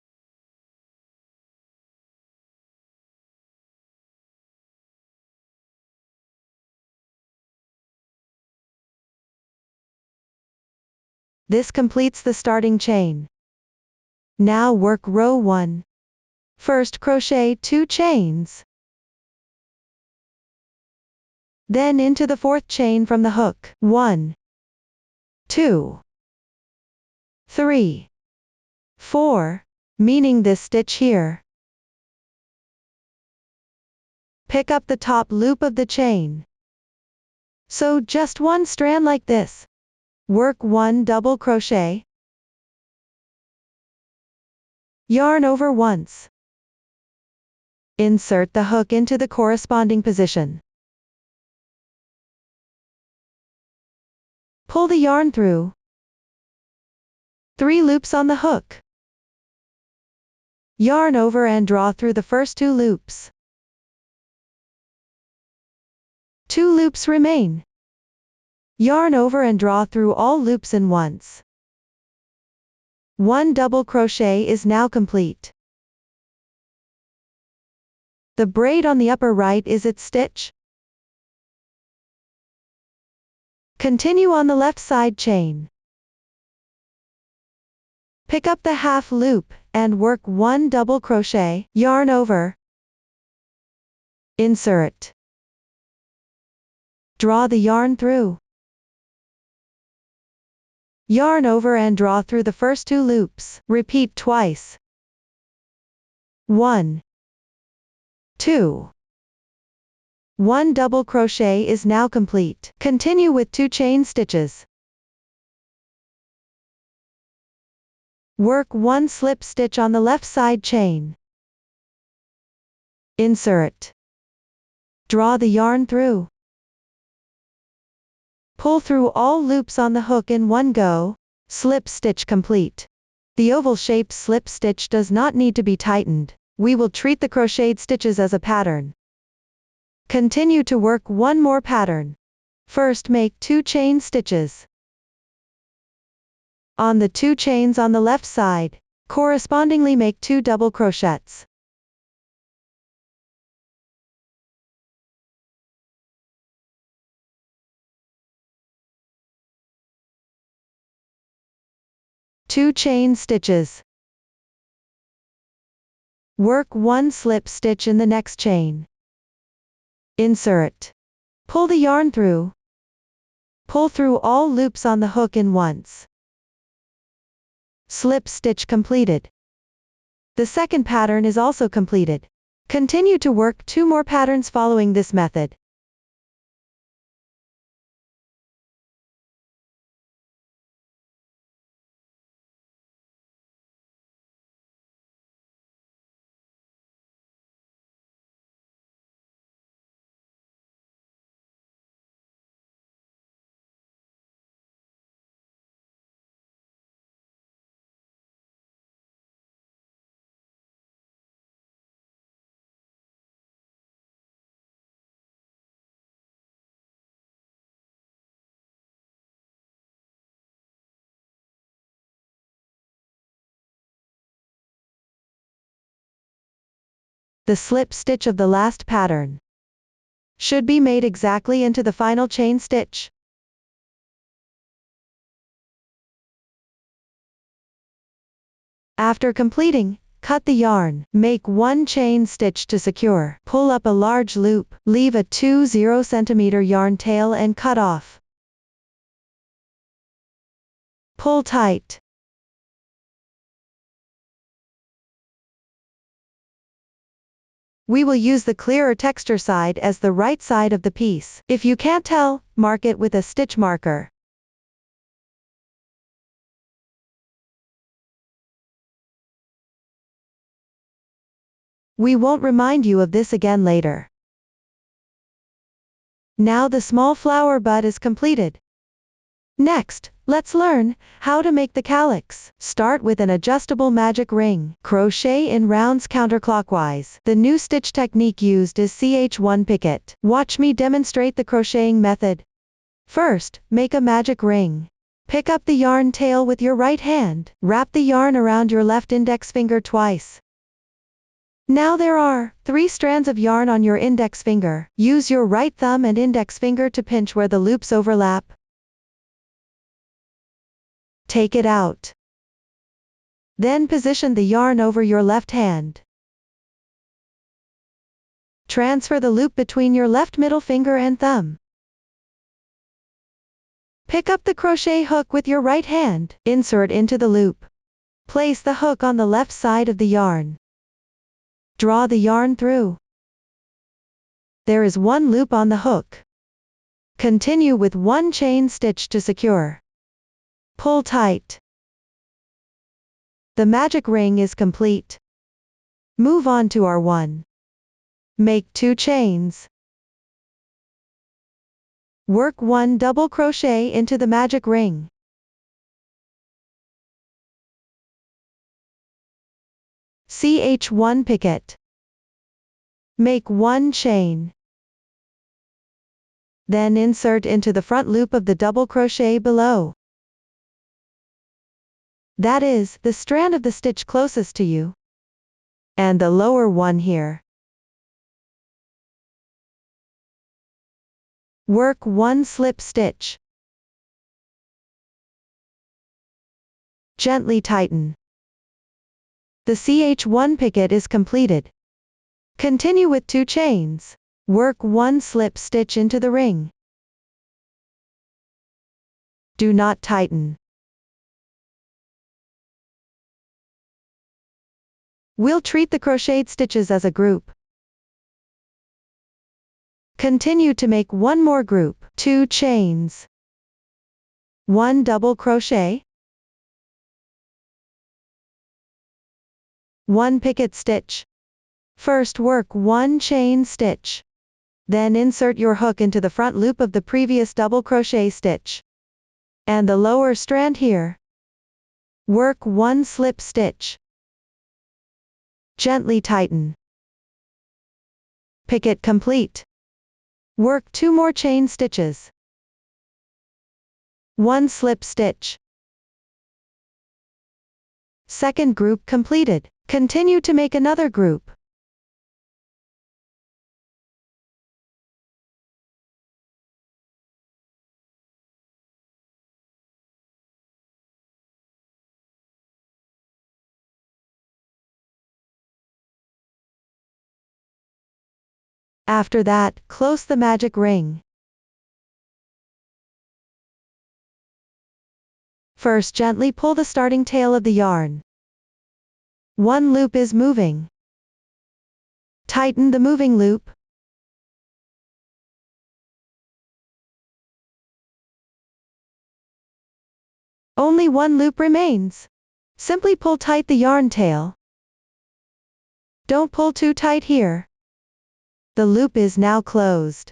Speaker 1: This completes the starting chain. Now work row 1. First crochet 2 chains. Then into the 4th chain from the hook. 1, 2, 3, 4, meaning this stitch here. Pick up the top loop of the chain. Sew just 1 strand like this. Work 1 double crochet. Yarn over once. Insert the hook into the corresponding position. Pull the yarn through. 3 loops on the hook. Yarn over and draw through the first 2 loops. 2 loops remain. Yarn over and draw through all loops in once. 1 double crochet is now complete. The braid on the upper right is its stitch. Continue on the left side chain. Pick up the half loop, and work 1 double crochet, yarn over, insert. Draw the yarn through. Yarn over and draw through the first 2 loops. Repeat twice. 1, 2. 1 double crochet is now complete. Continue with 2 chain stitches. Work 1 slip stitch on the left side chain. Insert. Draw the yarn through. Pull through all loops on the hook in one go. Slip stitch complete. The oval-shaped slip stitch does not need to be tightened. We will treat the crocheted stitches as a pattern. Continue to work one more pattern. First make 2 chain stitches. On the 2 chains on the left side, correspondingly make 2 double crochets. Two chain stitches. Work 1 slip stitch in the next chain. Insert. Pull the yarn through. Pull through all loops on the hook in once. Slip stitch completed. The second pattern is also completed. Continue to work 2 more patterns following this method. The slip stitch of the last pattern should be made exactly into the final chain stitch. After completing, cut the yarn, make 1 chain stitch to secure, pull up a large loop, leave a 20 cm yarn tail and cut off. Pull tight. We will use the clearer texture side as the right side of the piece. If you can't tell, mark it with a stitch marker. We won't remind you of this again later. Now the small flower bud is completed. Next, let's learn how to make the calyx. Start with an adjustable magic ring. Crochet in rounds counterclockwise. The new stitch technique used is ch1 picket. Watch me demonstrate the crocheting method. First, make a magic ring. Pick up the yarn tail with your right hand. Wrap the yarn around your left index finger twice. Now there are 3 strands of yarn on your index finger. Use your right thumb and index finger to pinch where the loops overlap. Take it out. Then position the yarn over your left hand. Transfer the loop between your left middle finger and thumb. Pick up the crochet hook with your right hand. Insert into the loop. Place the hook on the left side of the yarn. Draw the yarn through. There is 1 loop on the hook. Continue with 1 chain stitch to secure. Pull tight. The magic ring is complete. Move on to R1. Make 2 chains. Work 1 double crochet into the magic ring. ch1 picket. Make 1 chain. Then insert into the front loop of the double crochet below. That is, the strand of the stitch closest to you. And the lower one here. Work 1 slip stitch. Gently tighten. The CH1 picket is completed. Continue with 2 chains. Work 1 slip stitch into the ring. Do not tighten. We'll treat the crocheted stitches as a group. Continue to make 1 more group, 2 chains. 1 double crochet. 1 picket stitch. First work 1 chain stitch. Then insert your hook into the front loop of the previous double crochet stitch. And the lower strand here. Work 1 slip stitch. Gently tighten. Picket complete. Work 2 more chain stitches. 1 slip stitch. Second group completed. Continue to make another group. After that, close the magic ring. First, gently pull the starting tail of the yarn. 1 loop is moving. Tighten the moving loop. Only 1 loop remains. Simply pull tight the yarn tail. Don't pull too tight here. The loop is now closed.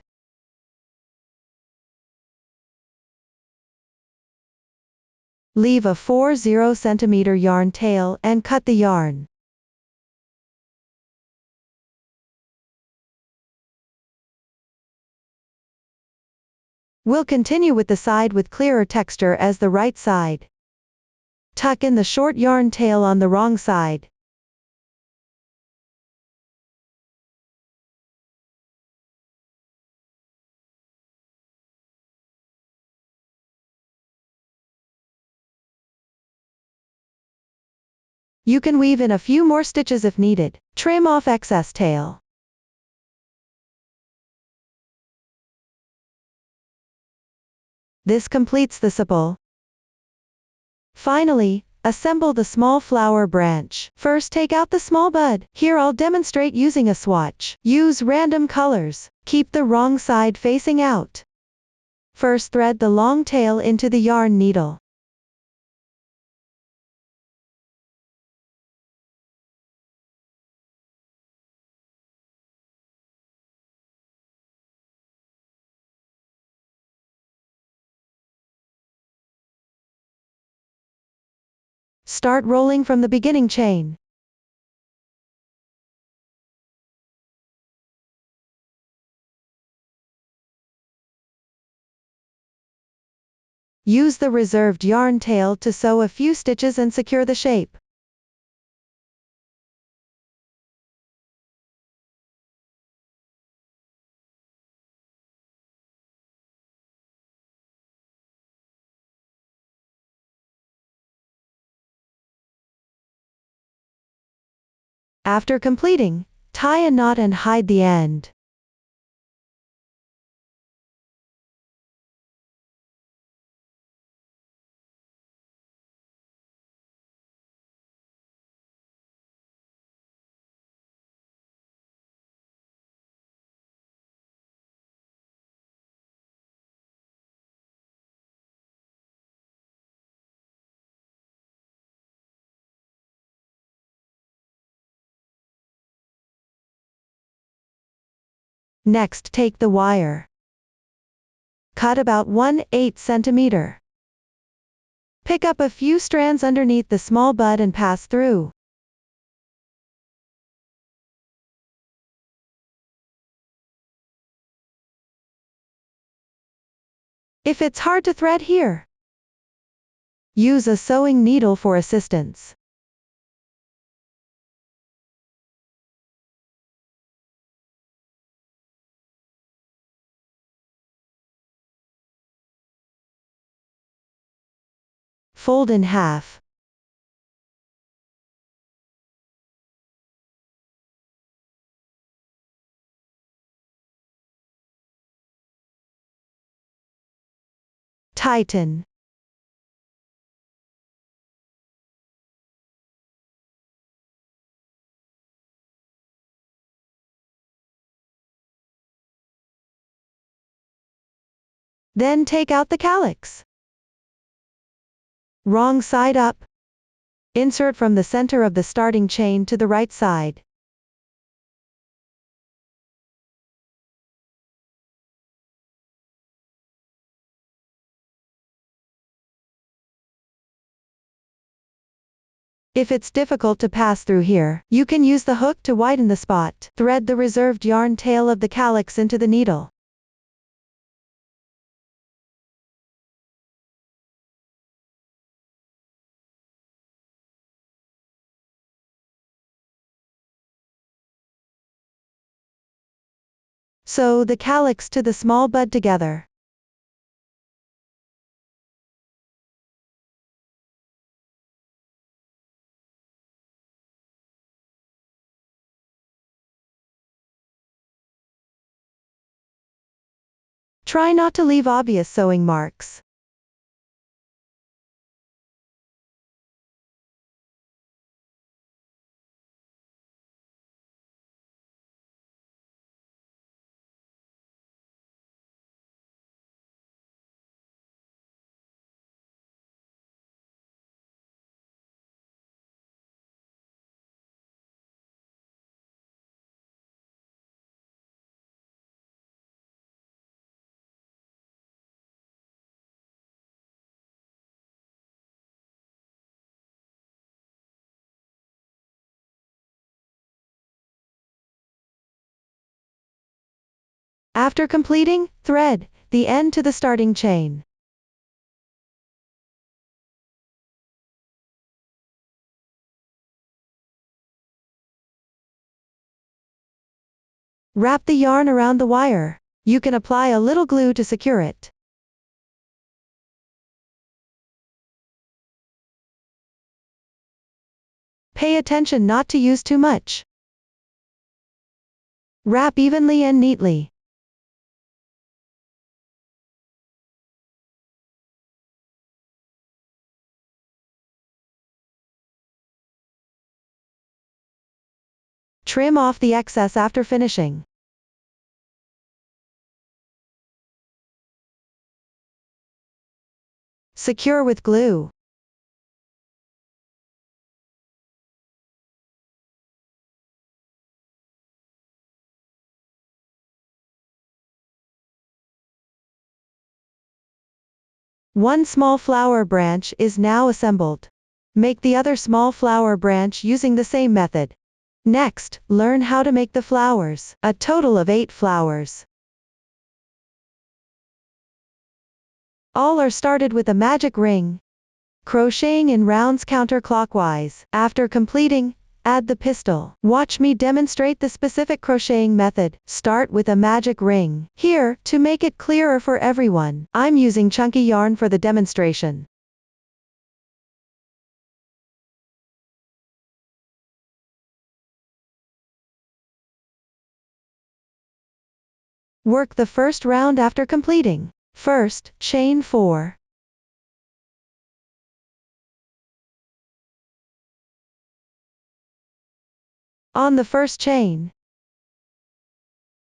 Speaker 1: Leave a 40 cm yarn tail and cut the yarn. We'll continue with the side with clearer texture as the right side. Tuck in the short yarn tail on the wrong side. You can weave in a few more stitches if needed. Trim off excess tail. This completes the sepal. Finally, assemble the small flower branch. First, take out the small bud. Here I'll demonstrate using a swatch. Use random colors. Keep the wrong side facing out. First, thread the long tail into the yarn needle. Start rolling from the beginning chain. Use the reserved yarn tail to sew a few stitches and secure the shape. After completing, tie a knot and hide the end. Next, take the wire. Cut about 1/8 cm. Pick up a few strands underneath the small bud and pass through. If it's hard to thread here, use a sewing needle for assistance. Fold in half. Tighten. Then take out the calyx. Wrong side up. Insert from the center of the starting chain to the right side. If it's difficult to pass through here, you can use the hook to widen the spot. Thread the reserved yarn tail of the calyx into the needle. Sew the calyx to the small bud together. Try not to leave obvious sewing marks. After completing, thread the end to the starting chain. Wrap the yarn around the wire. You can apply a little glue to secure it. Pay attention not to use too much. Wrap evenly and neatly. Trim off the excess after finishing. Secure with glue. One small flower branch is now assembled. Make the other small flower branch using the same method. Next, learn how to make the flowers, a total of 8 flowers. All are started with a magic ring. Crocheting in rounds counterclockwise. After completing, add the pistil. Watch me demonstrate the specific crocheting method. Start with a magic ring. Here, to make it clearer for everyone, I'm using chunky yarn for the demonstration. Work the first round after completing. First, chain 4. On the first chain,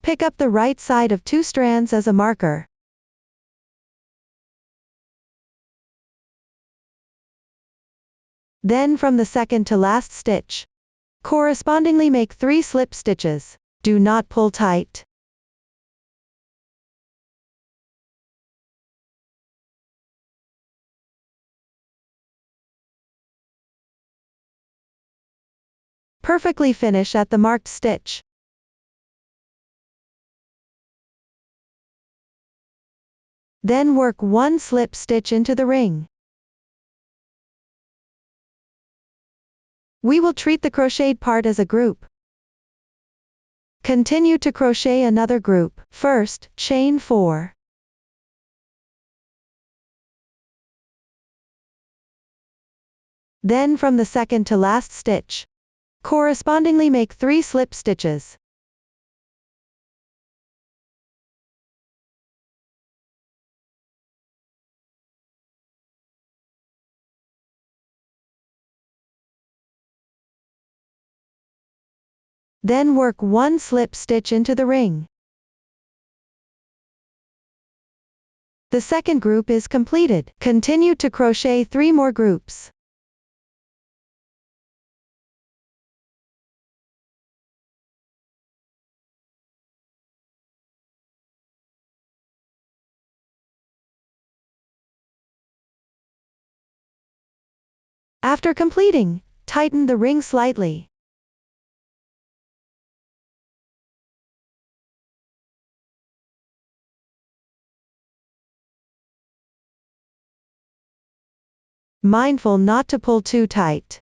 Speaker 1: pick up the right side of 2 strands as a marker. Then from the second to last stitch, correspondingly make 3 slip stitches. Do not pull tight. Perfectly finish at the marked stitch. Then work 1 slip stitch into the ring. We will treat the crocheted part as a group. Continue to crochet another group. First, chain 4. Then from the second to last stitch, correspondingly make 3 slip stitches. Then work 1 slip stitch into the ring. The second group is completed. Continue to crochet 3 more groups. After completing, tighten the ring slightly. Mindful not to pull too tight.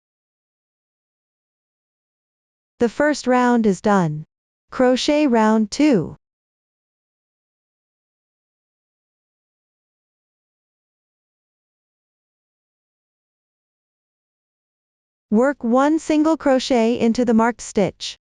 Speaker 1: The first round is done. Crochet round 2. Work 1 single crochet into the marked stitch.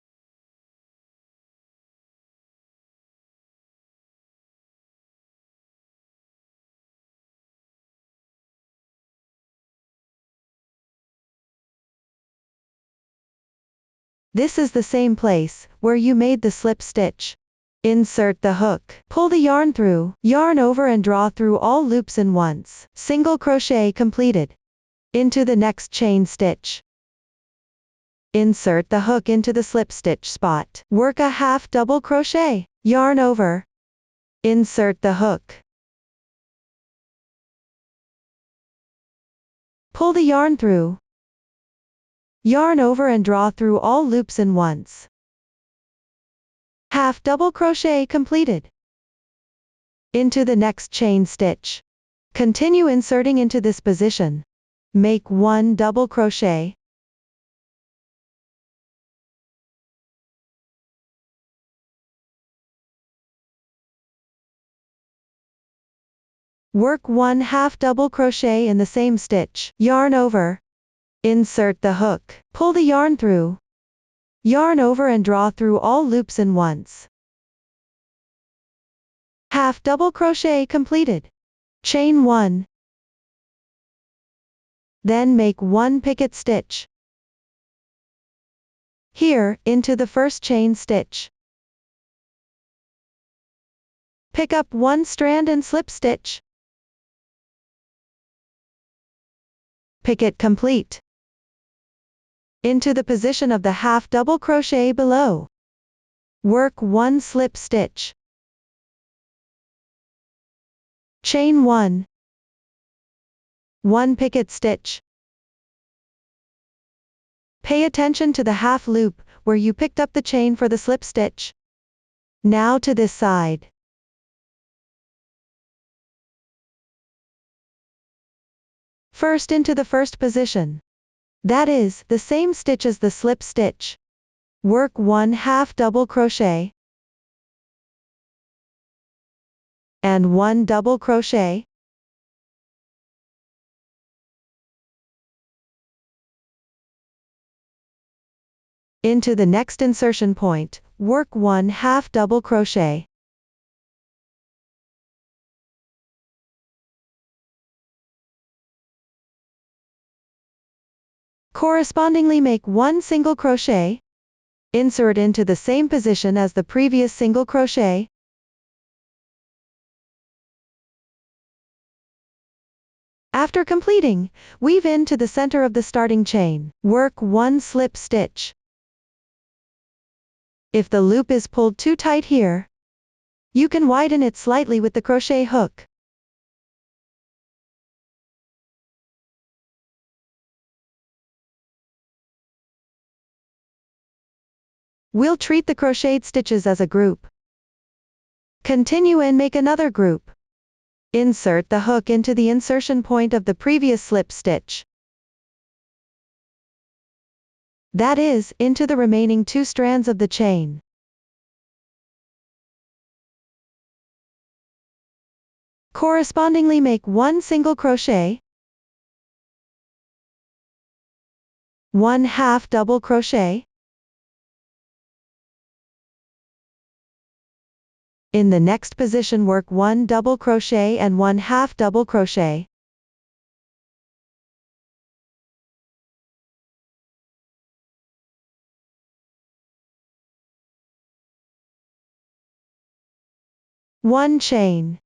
Speaker 1: This is the same place where you made the slip stitch. Insert the hook. Pull the yarn through, yarn over and draw through all loops in once. Single crochet completed. Into the next chain stitch. Insert the hook into the slip stitch spot. Work a half double crochet. Yarn over. Insert the hook. Pull the yarn through. Yarn over and draw through all loops in once. Half double crochet completed. Into the next chain stitch. Continue inserting into this position. Make 1 double crochet. Work 1 half double crochet in the same stitch. Yarn over. Insert the hook. Pull the yarn through. Yarn over and draw through all loops in once. Half double crochet completed. Chain 1. Then make 1 picket stitch. Here, into the first chain stitch. Pick up 1 strand and slip stitch. Picket complete. Into the position of the half double crochet below. Work 1 slip stitch. Chain 1. 1 picket stitch. Pay attention to the half loop where you picked up the chain for the slip stitch. Now to this side. First into the first position. That is, the same stitch as the slip stitch. Work 1 half double crochet. And 1 double crochet. Into the next insertion point, work 1 half double crochet. Correspondingly make 1 single crochet. Insert into the same position as the previous single crochet. After completing, weave into the center of the starting chain. Work 1 slip stitch. If the loop is pulled too tight here, you can widen it slightly with the crochet hook. We'll treat the crocheted stitches as a group. Continue and make another group. Insert the hook into the insertion point of the previous slip stitch. That is, into the remaining 2 strands of the chain. Correspondingly make 1 single crochet. 1 half double crochet. In the next position work 1 double crochet and 1 half double crochet. 1 chain,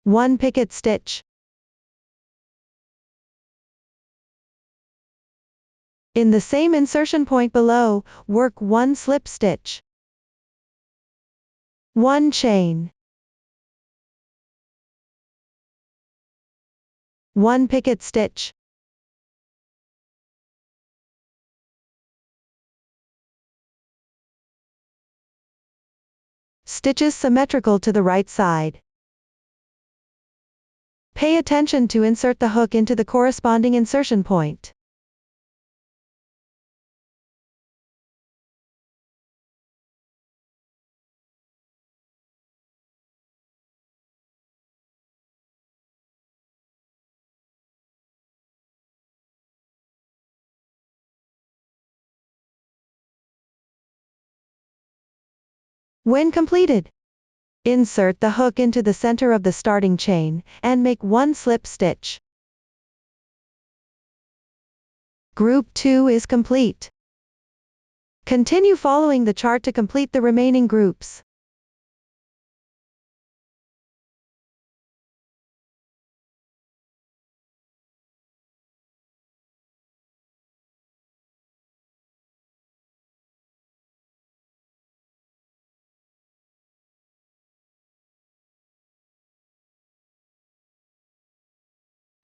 Speaker 1: 1 picket stitch. In the same insertion point below, work 1 slip stitch, 1 chain, 1 picket stitch. Stitches symmetrical to the right side. Pay attention to insert the hook into the corresponding insertion point. When completed, insert the hook into the center of the starting chain, and make 1 slip stitch. Group 2 is complete. Continue following the chart to complete the remaining groups.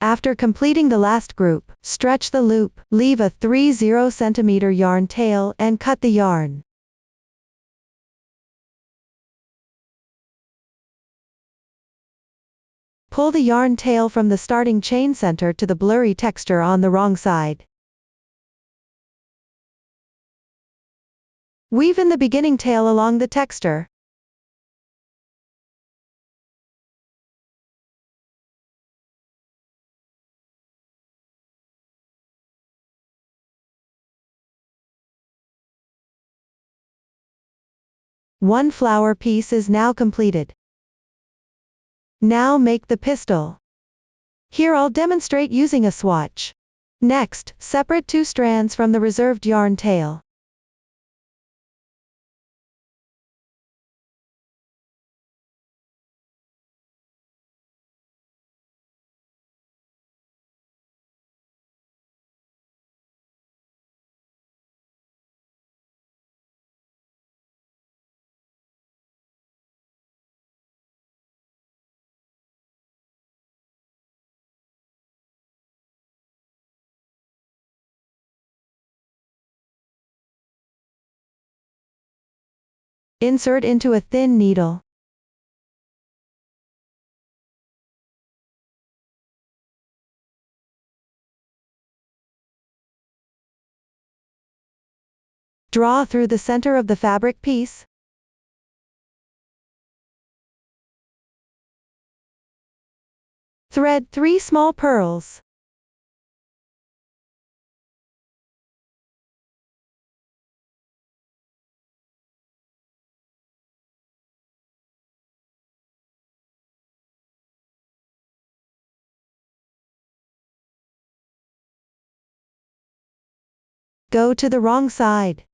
Speaker 1: After completing the last group, stretch the loop, leave a 30 cm yarn tail and cut the yarn. Pull the yarn tail from the starting chain center to the blurry texture on the wrong side. Weave in the beginning tail along the texture. One flower piece is now completed. Now make the pistil. Here I'll demonstrate using a swatch. Next, separate 2 strands from the reserved yarn tail. Insert into a thin needle. Draw through the center of the fabric piece. Thread 3 small pearls. Go to the wrong side.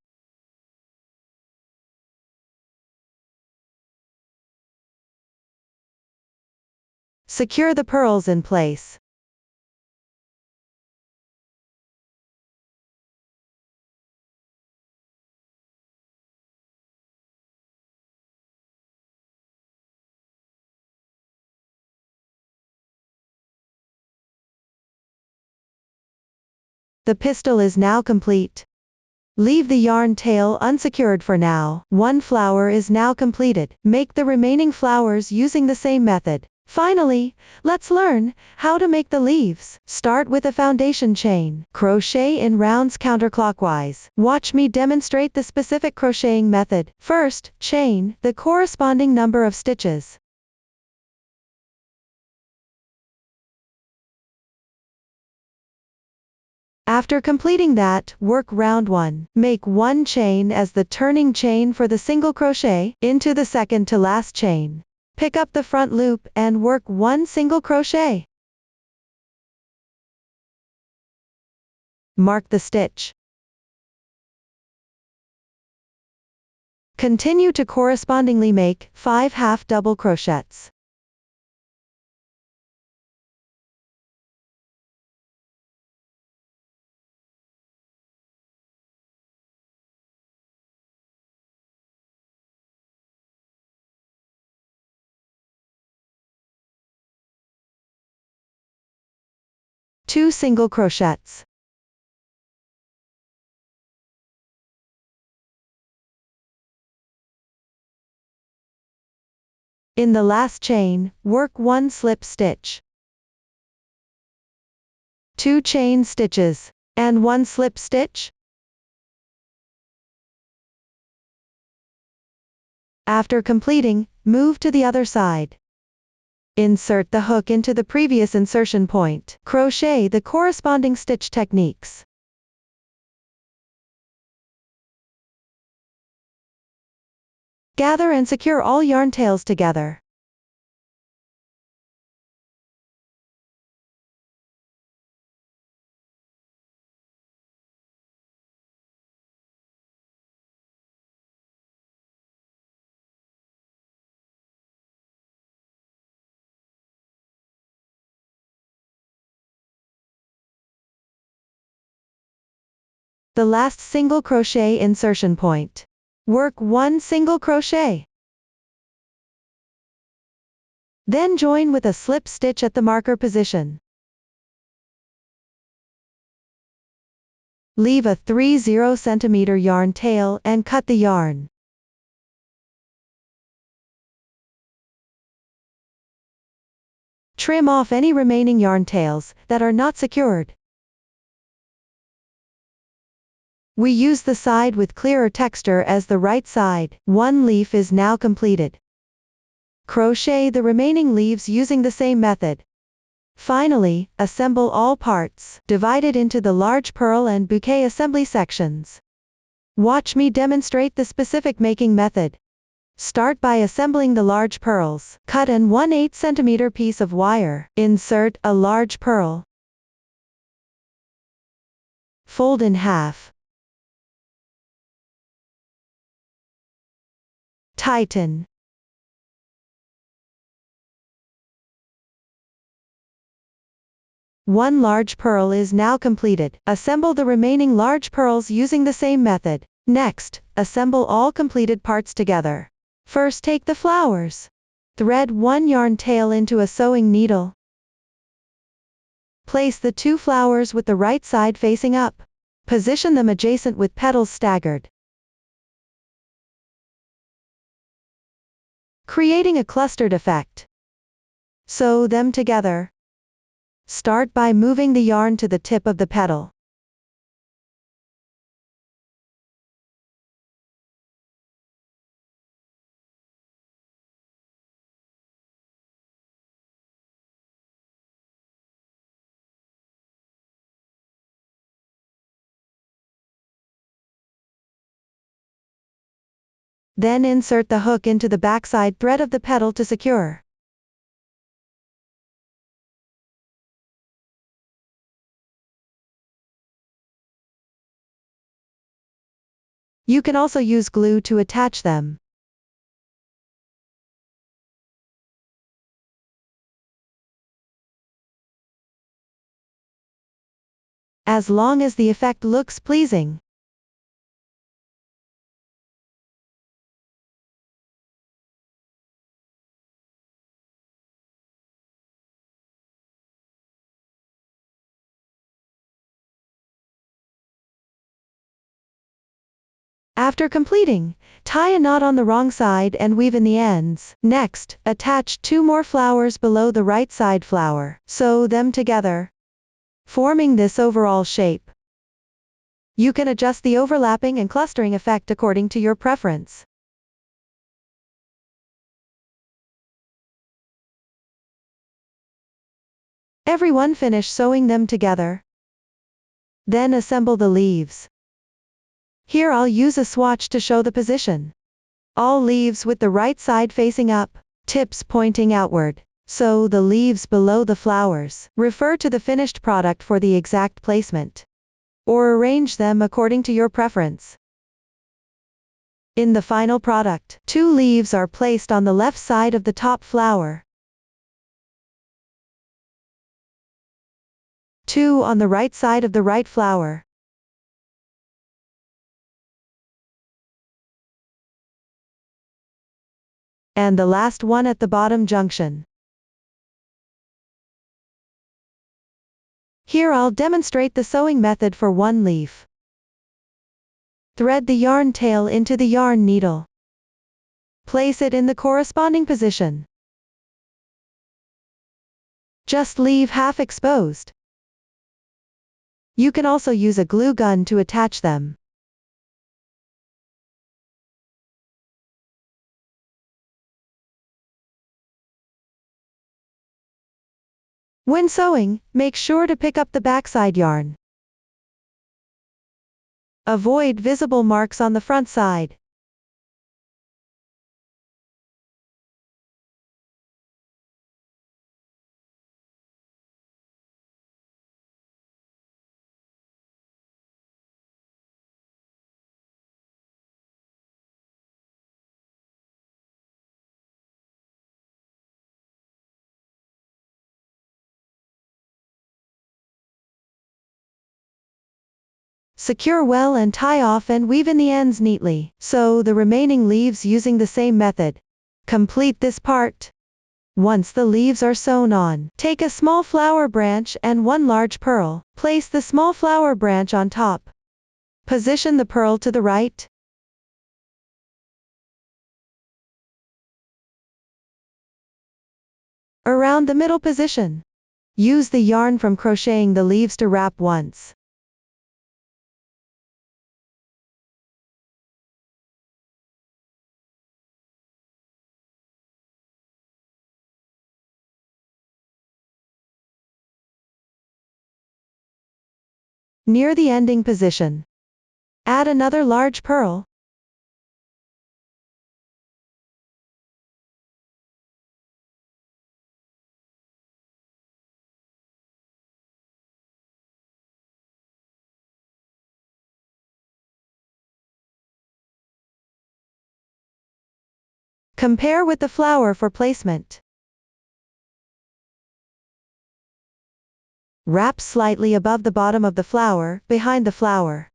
Speaker 1: Secure the pearls in place. The pistil is now complete. Leave the yarn tail unsecured for now. 1 flower is now completed. Make the remaining flowers using the same method. Finally, let's learn how to make the leaves. Start with a foundation chain. Crochet in rounds counterclockwise. Watch me demonstrate the specific crocheting method. First, chain the corresponding number of stitches. After completing that, work round 1. Make 1 chain as the turning chain for the single crochet into the second to last chain. Pick up the front loop and work 1 single crochet. Mark the stitch. Continue to correspondingly make 5 half double crochets. Two single crochets. In the last chain, work 1 slip stitch, 2 chain stitches, and 1 slip stitch. After completing, move to the other side. Insert the hook into the previous insertion point. Crochet the corresponding stitch techniques. Gather and secure all yarn tails together. The last single crochet insertion point. Work 1 single crochet. Then join with a slip stitch at the marker position. Leave a 30 cm yarn tail and cut the yarn. Trim off any remaining yarn tails that are not secured. We use the side with clearer texture as the right side. 1 leaf is now completed. Crochet the remaining leaves using the same method. Finally, assemble all parts, divided into the large purl and bouquet assembly sections. Watch me demonstrate the specific making method. Start by assembling the large purls. Cut an 1/8 cm piece of wire. Insert a large purl. Fold in half. Tighten. One large purl is now completed. Assemble the remaining large purls using the same method. Next, assemble all completed parts together. First take the flowers. Thread 1 yarn tail into a sewing needle. Place the 2 flowers with the right side facing up. Position them adjacent with petals staggered, creating a clustered effect. Sew them together. Start by moving the yarn to the tip of the petal. Then insert the hook into the backside thread of the petal to secure. You can also use glue to attach them. As long as the effect looks pleasing. After completing, tie a knot on the wrong side and weave in the ends. Next, attach 2 more flowers below the right side flower. Sew them together, forming this overall shape. You can adjust the overlapping and clustering effect according to your preference. Everyone finish sewing them together. Then assemble the leaves. Here I'll use a swatch to show the position. All leaves with the right side facing up, tips pointing outward. Sew the leaves below the flowers. Refer to the finished product for the exact placement, or arrange them according to your preference. In the final product, 2 leaves are placed on the left side of the top flower, 2 on the right side of the right flower, and the last one at the bottom junction. Here I'll demonstrate the sewing method for one leaf. Thread the yarn tail into the yarn needle. Place it in the corresponding position. Just leave half exposed. You can also use a glue gun to attach them. When sewing, make sure to pick up the backside yarn. Avoid visible marks on the front side. Secure well and tie off and weave in the ends neatly. Sew the remaining leaves using the same method. Complete this part. Once the leaves are sewn on, take a small flower branch and one large pearl. Place the small flower branch on top. Position the pearl to the right. Around the middle position. Use the yarn from crocheting the leaves to wrap once. Near the ending position, add another large pearl. Compare with the flower for placement. Wrap slightly above the bottom of the flower, behind the flower.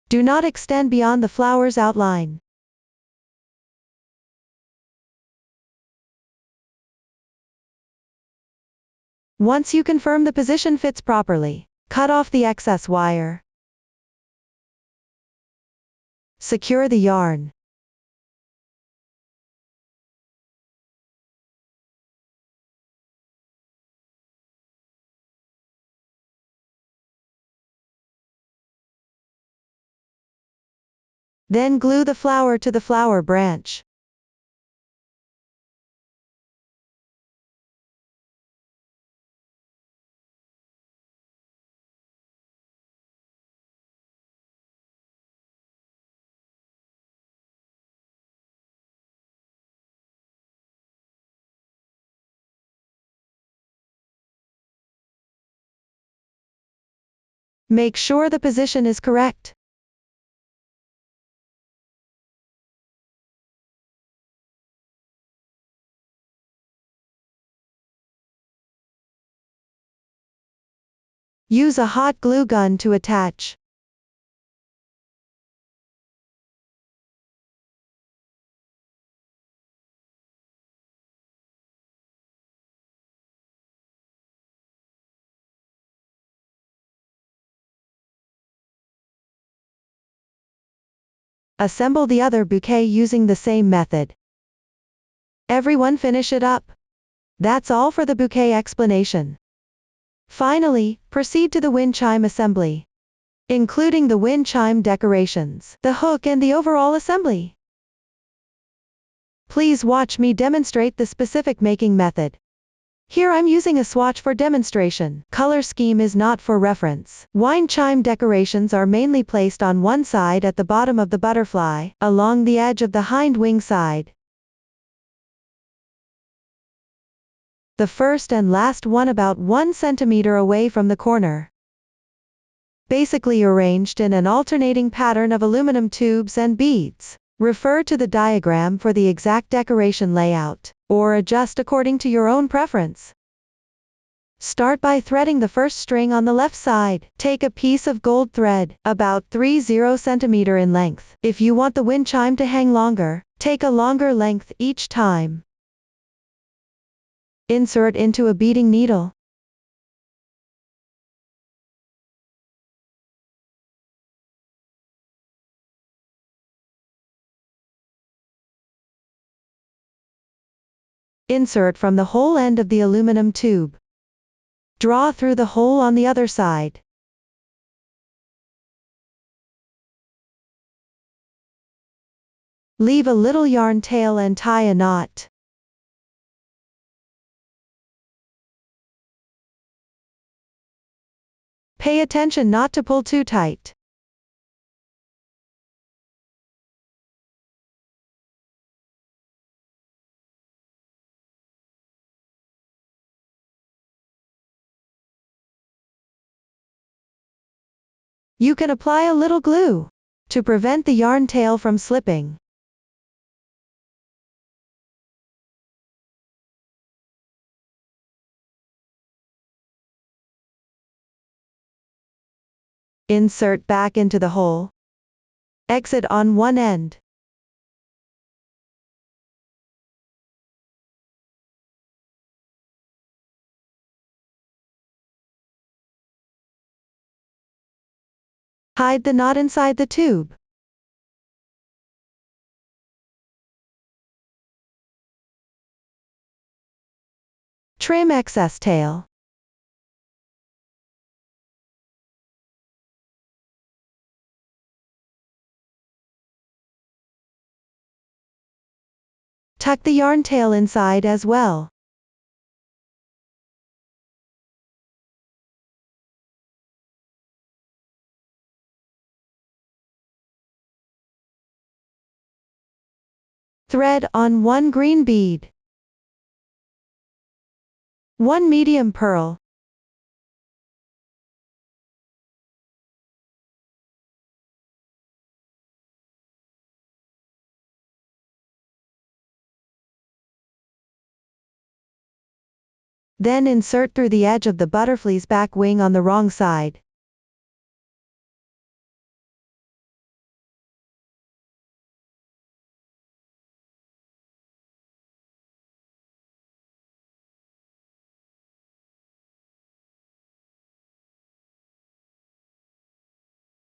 Speaker 1: Do not extend beyond the flower's outline. Once you confirm the position fits properly, cut off the excess wire. Secure the yarn. Then glue the flower to the flower branch. Make sure the position is correct. Use a hot glue gun to attach. Assemble the other bouquet using the same method. Everyone finish it up. That's all for the bouquet explanation. Finally, proceed to the wind chime assembly, including the wind chime decorations, the hook and the overall assembly. Please watch me demonstrate the specific making method. Here I'm using a swatch for demonstration. Color scheme is not for reference. Wind chime decorations are mainly placed on one side at the bottom of the butterfly, along the edge of the hind wing side. the first and last one about 1 centimeter away from the corner. Basically arranged in an alternating pattern of aluminum tubes and beads. Refer to the diagram for the exact decoration layout, or adjust according to your own preference. Start by threading the first string on the left side. Take a piece of gold thread, about 30 centimeter in length. If you want the wind chime to hang longer, take a longer length each time. Insert into a beading needle. Insert from the whole end of the aluminum tube. Draw through the hole on the other side. Leave a little yarn tail and tie a knot. Pay attention not to pull too tight. You can apply a little glue to prevent the yarn tail from slipping. Insert back into the hole. Exit on one end. Hide the knot inside the tube. Trim excess tail. Tuck the yarn tail inside as well. Thread on one green bead. One medium pearl. Then insert through the edge of the butterfly's back wing on the wrong side.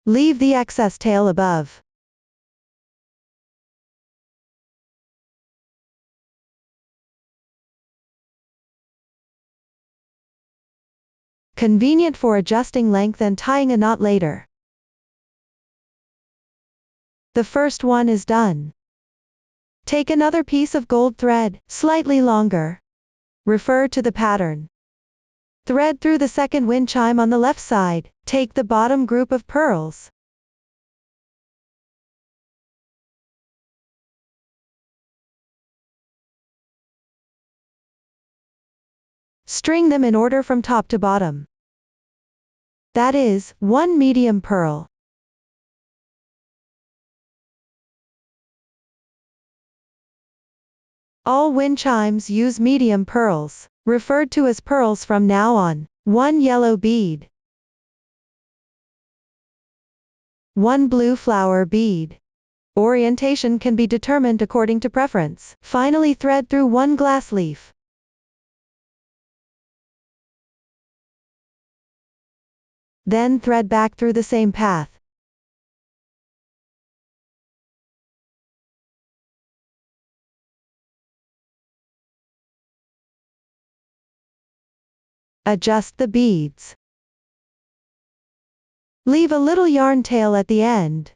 Speaker 1: Leave the excess tail above. Convenient for adjusting length and tying a knot later. The first one is done. Take another piece of gold thread, slightly longer. Refer to the pattern. Thread through the second wind chime on the left side. Take the bottom group of pearls. String them in order from top to bottom. That is, one medium pearl. All wind chimes use medium pearls, referred to as pearls from now on. One yellow bead. One blue flower bead. Orientation can be determined according to preference. Finally thread through one glass leaf. Then thread back through the same path. Adjust the beads. Leave a little yarn tail at the end.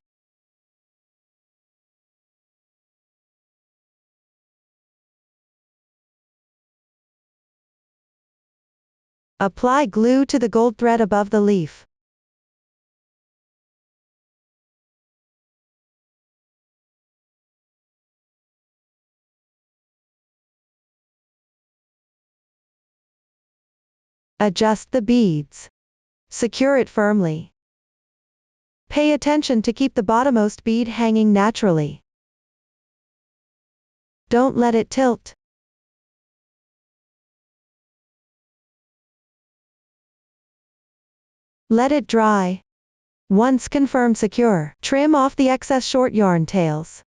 Speaker 1: Apply glue to the gold thread above the leaf. Adjust the beads. Secure it firmly. Pay attention to keep the bottommost bead hanging naturally. Don't let it tilt. Let it dry. Once confirmed secure, trim off the excess short yarn tails.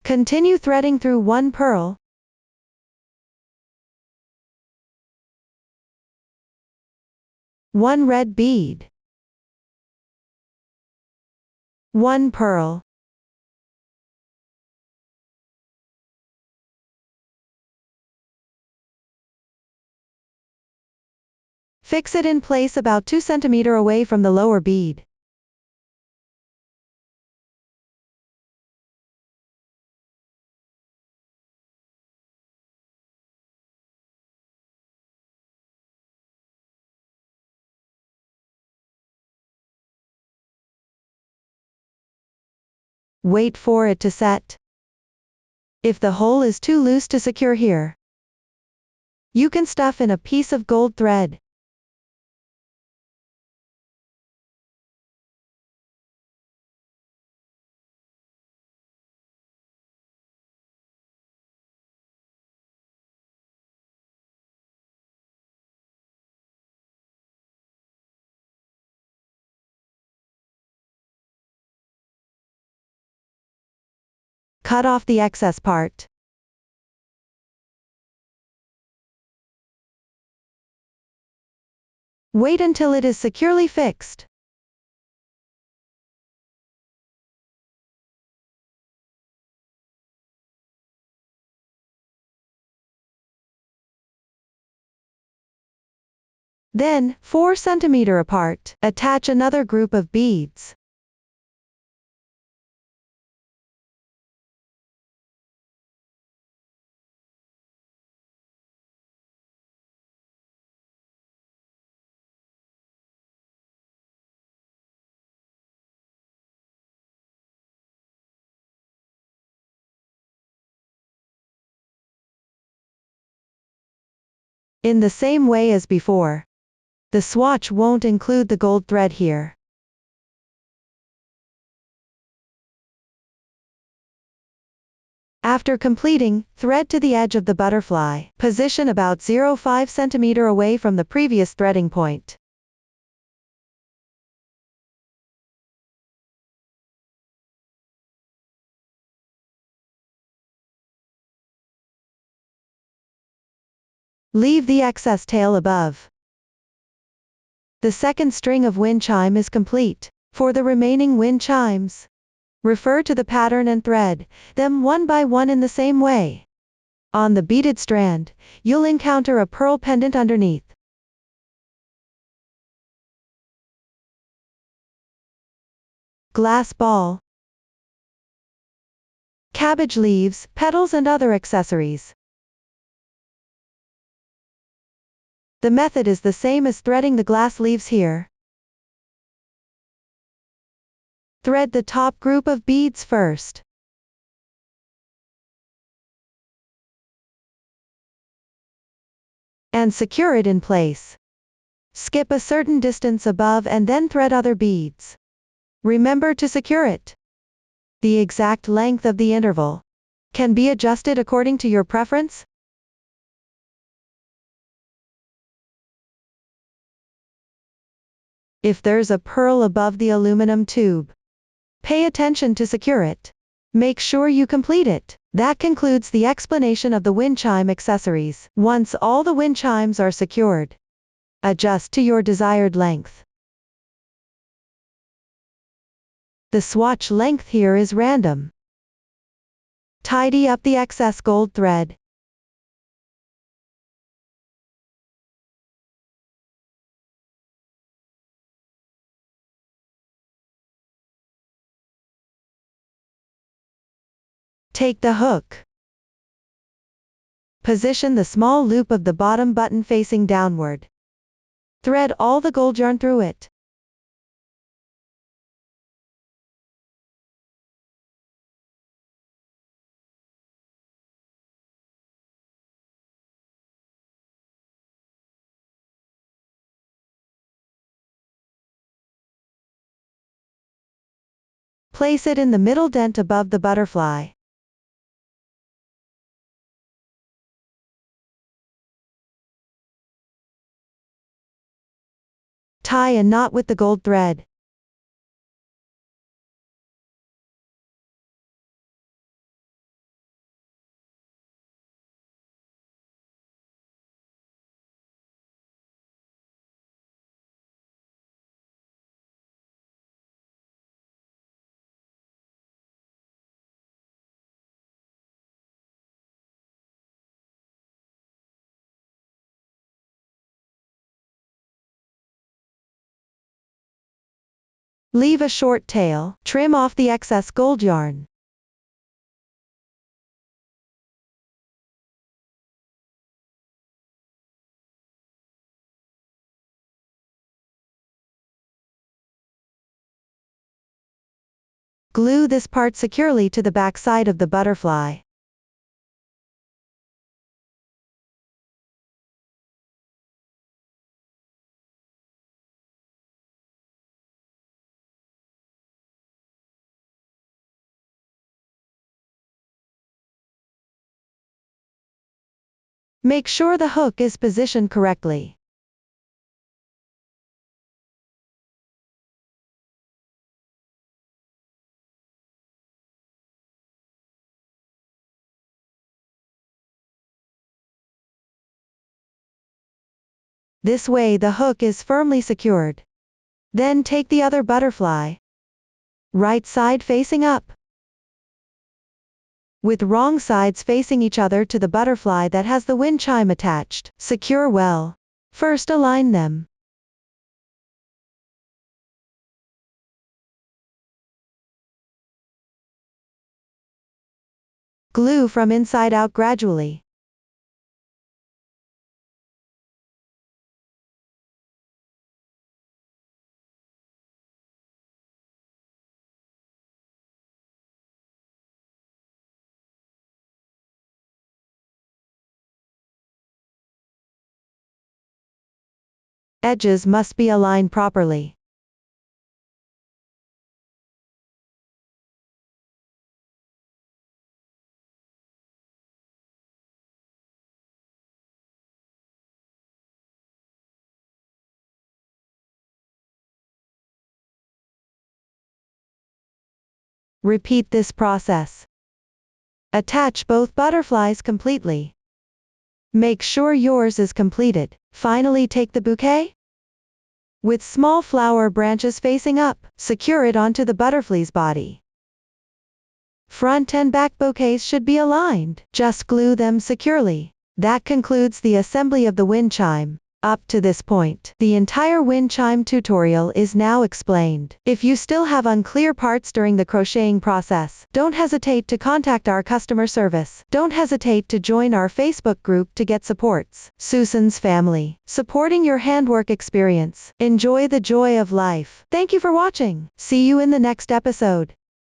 Speaker 1: Continue threading through one purl. One red bead. One purl. Fix it in place about 2 cm away from the lower bead. Wait for it to set. If the hole is too loose to secure here, you can stuff in a piece of gold thread. Cut off the excess part. Wait until it is securely fixed. Then, 4 cm apart, attach another group of beads. In the same way as before, the swatch won't include the gold thread here. After completing, thread to the edge of the butterfly, position about 0.5 cm away from the previous threading point. Leave the excess tail above. The second string of wind chime is complete. For the remaining wind chimes, refer to the pattern and thread them one by one in the same way. On the beaded strand, you'll encounter a pearl pendant underneath. Glass ball, cabbage leaves, petals and other accessories. The method is the same as threading the glass leaves here. Thread the top group of beads first. And secure it in place. Skip a certain distance above and then thread other beads. Remember to secure it. The exact length of the interval can be adjusted according to your preference. If there's a pearl above the aluminum tube, pay attention to secure it. Make sure you complete it. That concludes the explanation of the wind chime accessories. Once all the wind chimes are secured, adjust to your desired length. The swatch length here is random. Tidy up the excess gold thread. Take the hook. Position the small loop of the bottom button facing downward. Thread all the gold yarn through it. Place it in the middle dent above the butterfly. Tie a knot with the gold thread. Leave a short tail, trim off the excess gold yarn. Glue this part securely to the back side of the butterfly. Make sure the hook is positioned correctly. This way the hook is firmly secured. Then take the other butterfly. Right side facing up, with wrong sides facing each other to the butterfly that has the wind chime attached. Secure well. First align them. Glue from inside out gradually. Edges must be aligned properly. Repeat this process. Attach both butterflies completely. Make sure yours is completed. Finally, take the bouquet. With small flower branches facing up, secure it onto the butterfly's body. Front and back bouquets should be aligned. Just glue them securely. That concludes the assembly of the wind chime. Up to this point, the entire wind chime tutorial is now explained. If you still have unclear parts during the crocheting process, don't hesitate to contact our customer service. Don't hesitate to join our Facebook group to get supports. Susan's Family, supporting your handwork experience. Enjoy the joy of life. Thank you for watching. See you in the next episode.